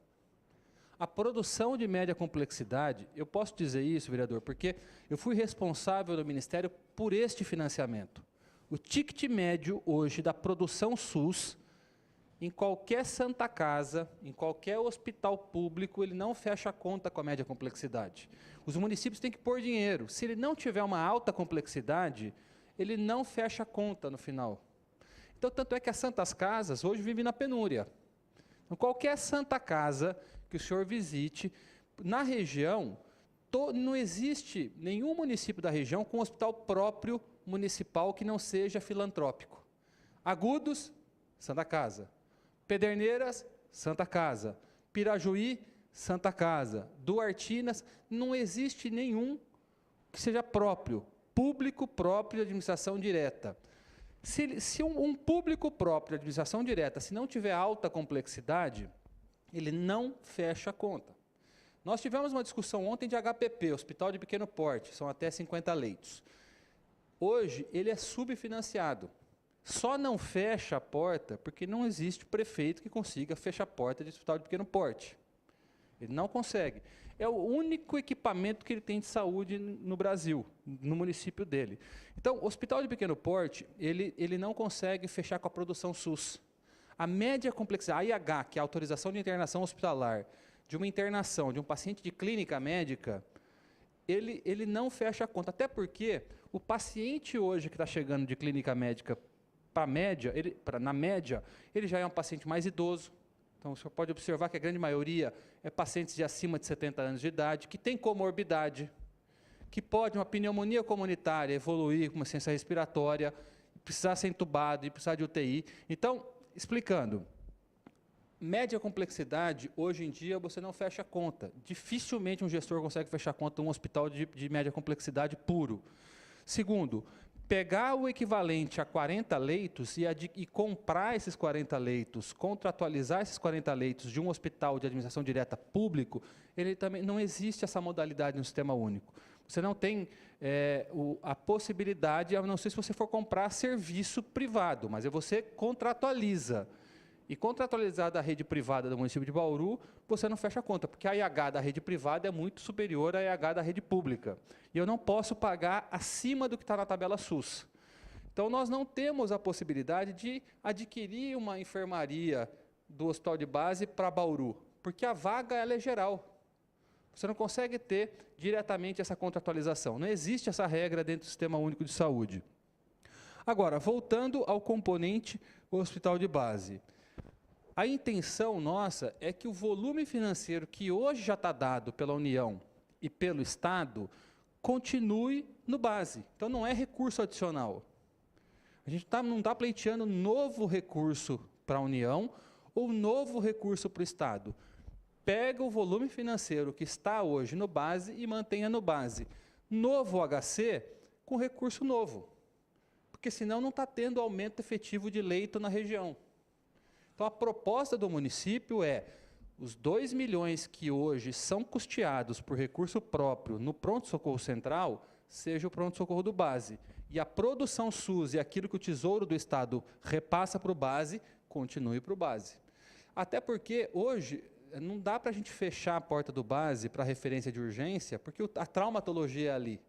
A produção de média complexidade, eu posso dizer isso, vereador, porque eu fui responsável no Ministério por este financiamento. O ticket médio hoje da produção SUS, em qualquer Santa Casa, em qualquer hospital público, ele não fecha a conta com a média complexidade. Os municípios têm que pôr dinheiro. Se ele não tiver uma alta complexidade, ele não fecha a conta no final. Então, tanto é que as Santas Casas hoje vivem na penúria. Então, qualquer Santa Casa que o senhor visite, na região, não existe nenhum município da região com um hospital próprio municipal que não seja filantrópico. Agudos, Santa Casa. Pederneiras, Santa Casa. Pirajuí, Santa Casa. Duartinas, não existe nenhum que seja próprio, público próprio de administração direta. Se um público próprio de administração direta, se não tiver alta complexidade, ele não fecha a conta. Nós tivemos uma discussão ontem de HPP, Hospital de Pequeno Porte, são até 50 leitos. Hoje, ele é subfinanciado. Só não fecha a porta porque não existe prefeito que consiga fechar a porta de hospital de pequeno porte. Ele não consegue. É o único equipamento que ele tem de saúde no Brasil, no município dele. Então, o hospital de pequeno porte, ele não consegue fechar com a produção SUS. A média complexidade, a IH, que é a autorização de internação hospitalar, de uma internação de um paciente de clínica médica, ele não fecha a conta. Até porque o paciente hoje que está chegando de clínica médica na média, ele já é um paciente mais idoso. Então, o senhor pode observar que a grande maioria é pacientes de acima de 70 anos de idade, que tem comorbidade, que pode uma pneumonia comunitária evoluir com uma ciência respiratória, precisar ser entubado e precisar de UTI. Então, explicando, média complexidade, hoje em dia, você não fecha a conta. Dificilmente um gestor consegue fechar a conta de um hospital de média complexidade puro. Segundo, pegar o equivalente a 40 leitos e comprar esses 40 leitos, contratualizar esses 40 leitos de um hospital de administração direta público, ele também não existe essa modalidade no Sistema Único. Você não tem a possibilidade, a não ser se você for comprar serviço privado, mas você contratualiza. E contratualizar da rede privada do município de Bauru, você não fecha a conta, porque a IH da rede privada é muito superior à IH da rede pública. E eu não posso pagar acima do que está na tabela SUS. Então, nós não temos a possibilidade de adquirir uma enfermaria do hospital de base para Bauru, porque a vaga ela é geral. Você não consegue ter diretamente essa contratualização. Não existe essa regra dentro do Sistema Único de Saúde. Agora, voltando ao componente hospital de base. A intenção nossa é que o volume financeiro que hoje já está dado pela União e pelo Estado continue no base. Então, não é recurso adicional. A gente não está pleiteando novo recurso para a União ou novo recurso para o Estado. Pega o volume financeiro que está hoje no base e mantenha no base. Novo HC com recurso novo. Porque senão não está tendo aumento efetivo de leito na região. Então, a proposta do município é os 2 milhões que hoje são custeados por recurso próprio no pronto-socorro central, seja o pronto-socorro do base. E a produção SUS e aquilo que o Tesouro do Estado repassa para o base, continue para o base. Até porque, hoje, não dá para a gente fechar a porta do base para referência de urgência, porque a traumatologia é ali.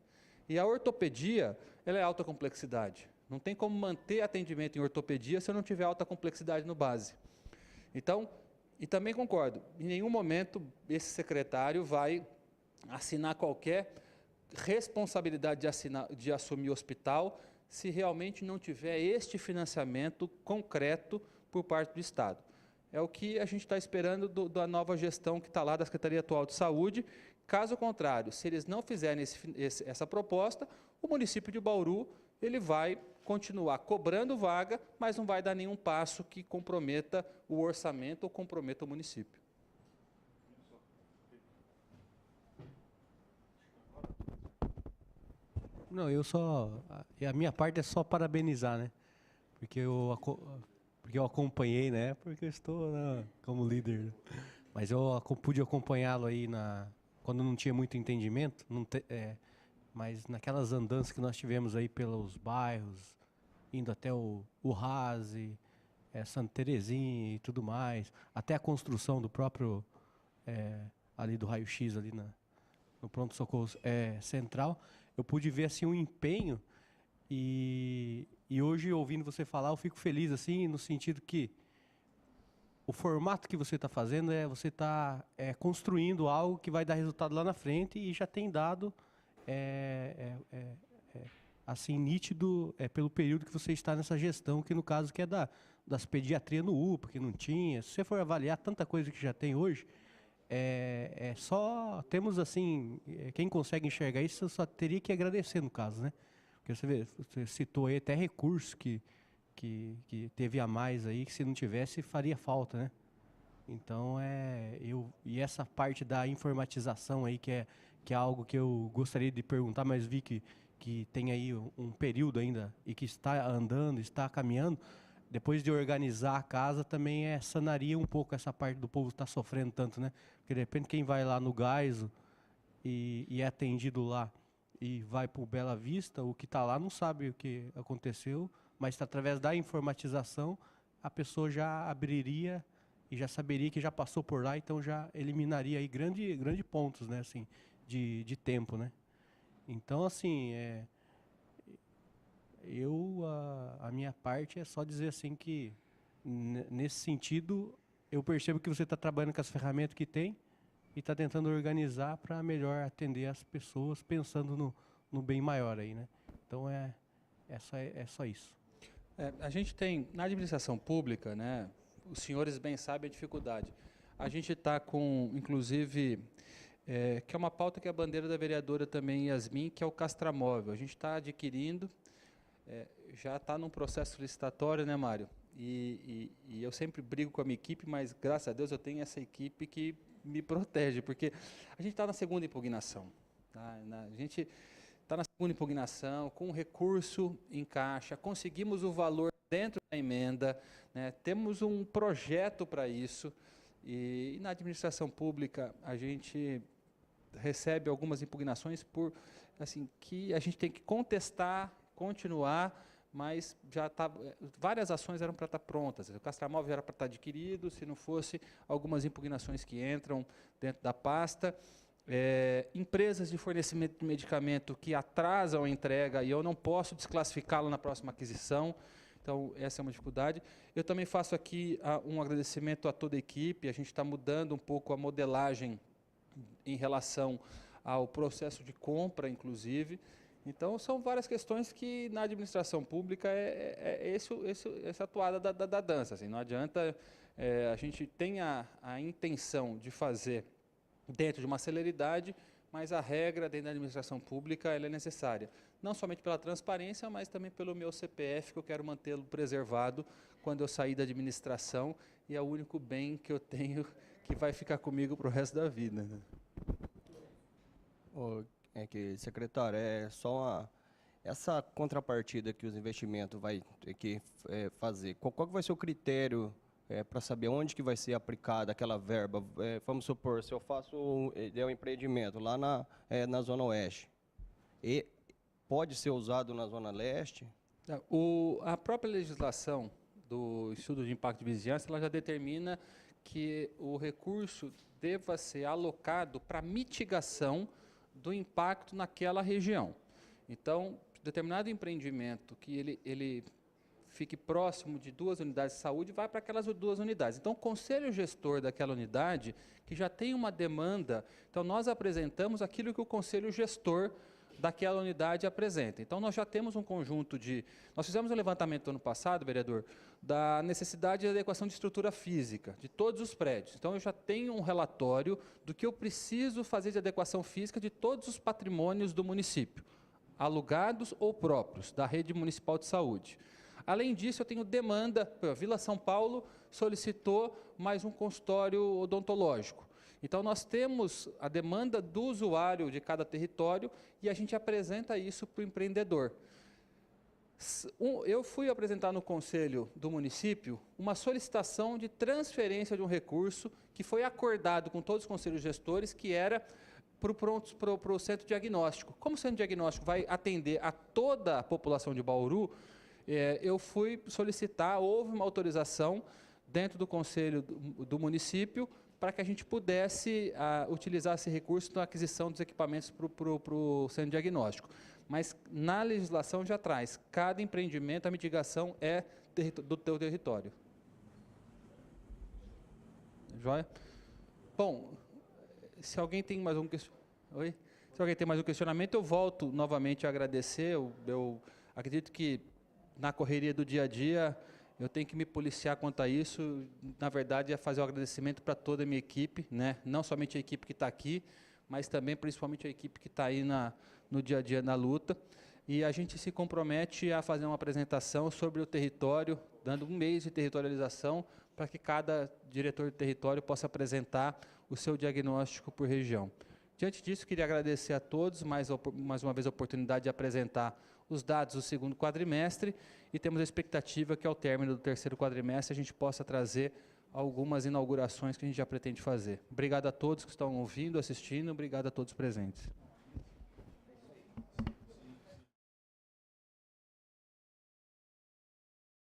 E a ortopedia, ela é alta complexidade. Não tem como manter atendimento em ortopedia se eu não tiver alta complexidade no base. Então, e também concordo, em nenhum momento esse secretário vai assinar qualquer responsabilidade de assumir hospital se realmente não tiver este financiamento concreto por parte do Estado. É o que a gente está esperando da nova gestão que está lá da Secretaria Atual de Saúde. Caso contrário, se eles não fizerem essa proposta, o município de Bauru ele vai continuar cobrando vaga, mas não vai dar nenhum passo que comprometa o orçamento ou comprometa o município. Não, a minha parte é só parabenizar, né? Porque eu acompanhei, né? Porque eu estou como líder. Né? Mas eu pude acompanhá-lo aí quando não tinha muito entendimento, mas naquelas andanças que nós tivemos aí pelos bairros, indo até o Raze, Santa Terezinha e tudo mais, até a construção do próprio, ali do raio-x, ali no pronto-socorro central, eu pude ver assim um empenho e hoje, ouvindo você falar, eu fico feliz assim, no sentido que o formato que você está fazendo você está construindo algo que vai dar resultado lá na frente e já tem dado assim nítido pelo período que você está nessa gestão, que no caso que é das pediatrias no UPA, que não tinha. Se você for avaliar tanta coisa que já tem hoje, só temos assim, quem consegue enxergar isso só teria que agradecer no caso, né? Porque você citou aí até recurso que teve a mais aí, que se não tivesse faria falta, né? Então, e essa parte da informatização aí, que é algo que eu gostaria de perguntar, mas vi que tem aí um período ainda e que está andando, está caminhando, depois de organizar a casa também sanaria um pouco essa parte do povo estar sofrendo tanto, né? Porque de repente quem vai lá no Gaiso e é atendido lá e vai para o Bela Vista, o que está lá não sabe o que aconteceu, mas através da informatização a pessoa já abriria e já saberia que já passou por lá, então já eliminaria aí grande pontos, né, assim, de tempo, né? Então, assim, a minha parte é só dizer assim que, nesse sentido, eu percebo que você está trabalhando com as ferramentas que tem e está tentando organizar para melhor atender as pessoas, pensando no bem maior aí, né? Então, é só isso. A gente tem, na administração pública, né, os senhores bem sabem a dificuldade. A gente está com, inclusive, que é uma pauta que é a bandeira da vereadora também, Yasmin, que é o castramóvel. A gente está adquirindo, já está num processo licitatório, né, Mário? E eu sempre brigo com a minha equipe, mas, graças a Deus, eu tenho essa equipe que me protege, porque a gente está na segunda impugnação. Tá? A gente está na segunda impugnação, com recurso em caixa, conseguimos o valor dentro da emenda, né? Temos um projeto para isso, e na administração pública a gente recebe algumas impugnações que a gente tem que contestar, continuar, mas já várias ações eram para estar prontas. O castramóvel já era para estar adquirido, se não fosse algumas impugnações que entram dentro da pasta. Empresas de fornecimento de medicamento que atrasam a entrega e eu não posso desclassificá-lo na próxima aquisição. Então, essa é uma dificuldade. Eu também faço aqui um agradecimento a toda a equipe. A gente está mudando um pouco a modelagem em relação ao processo de compra, inclusive. Então, são várias questões que, na administração pública, essa atuada da dança. Assim, não adianta, a gente tem a intenção de fazer dentro de uma celeridade, mas a regra dentro da administração pública ela é necessária. Não somente pela transparência, mas também pelo meu CPF, que eu quero mantê-lo preservado quando eu sair da administração, e é o único bem que eu tenho que vai ficar comigo para o resto da vida. Né? Secretário, essa contrapartida que os investimentos vai ter que fazer, qual que vai ser o critério para saber onde que vai ser aplicada aquela verba. Vamos supor, se eu faço um empreendimento lá na Zona Oeste, e pode ser usado na Zona Leste? A própria legislação do estudo de impacto de vizinhança, ela já determina que o recurso deva ser alocado para mitigação do impacto naquela região. Então, determinado empreendimento que ele fique próximo de 2 unidades de saúde, vai para aquelas 2 unidades. Então, o conselho gestor daquela unidade, que já tem uma demanda, então nós apresentamos aquilo que o conselho gestor daquela unidade apresenta. Então, nós já temos um conjunto de... Nós fizemos um levantamento no ano passado, vereador, da necessidade de adequação de estrutura física de todos os prédios. Então, eu já tenho um relatório do que eu preciso fazer de adequação física de todos os patrimônios do município, alugados ou próprios, da rede municipal de saúde. Além disso, eu tenho demanda, a Vila São Paulo solicitou mais um consultório odontológico. Então, nós temos a demanda do usuário de cada território e a gente apresenta isso para o empreendedor. Eu fui apresentar no conselho do município uma solicitação de transferência de um recurso que foi acordado com todos os conselhos gestores, que era para o centro diagnóstico. Como o centro diagnóstico vai atender a toda a população de Bauru, eu fui solicitar, houve uma autorização dentro do conselho do município para que a gente pudesse utilizar esse recurso na aquisição dos equipamentos para o centro diagnóstico. Mas na legislação já traz, cada empreendimento, a mitigação é do teu território. Joia? Bom, se alguém tem mais um questionamento, eu volto novamente a agradecer. Eu acredito que na correria do dia a dia eu tenho que me policiar quanto a isso. Na verdade, é fazer o agradecimento para toda a minha equipe, né? Não somente a equipe que está aqui, mas também, principalmente, a equipe que está aí no dia a dia na luta. E a gente se compromete a fazer uma apresentação sobre o território, dando um mês de territorialização, para que cada diretor de território possa apresentar o seu diagnóstico por região. Diante disso, queria agradecer a todos, mais uma vez a oportunidade de apresentar os dados do segundo quadrimestre, e temos a expectativa que, ao término do terceiro quadrimestre, a gente possa trazer algumas inaugurações que a gente já pretende fazer. Obrigado a todos que estão ouvindo, assistindo, obrigado a todos presentes.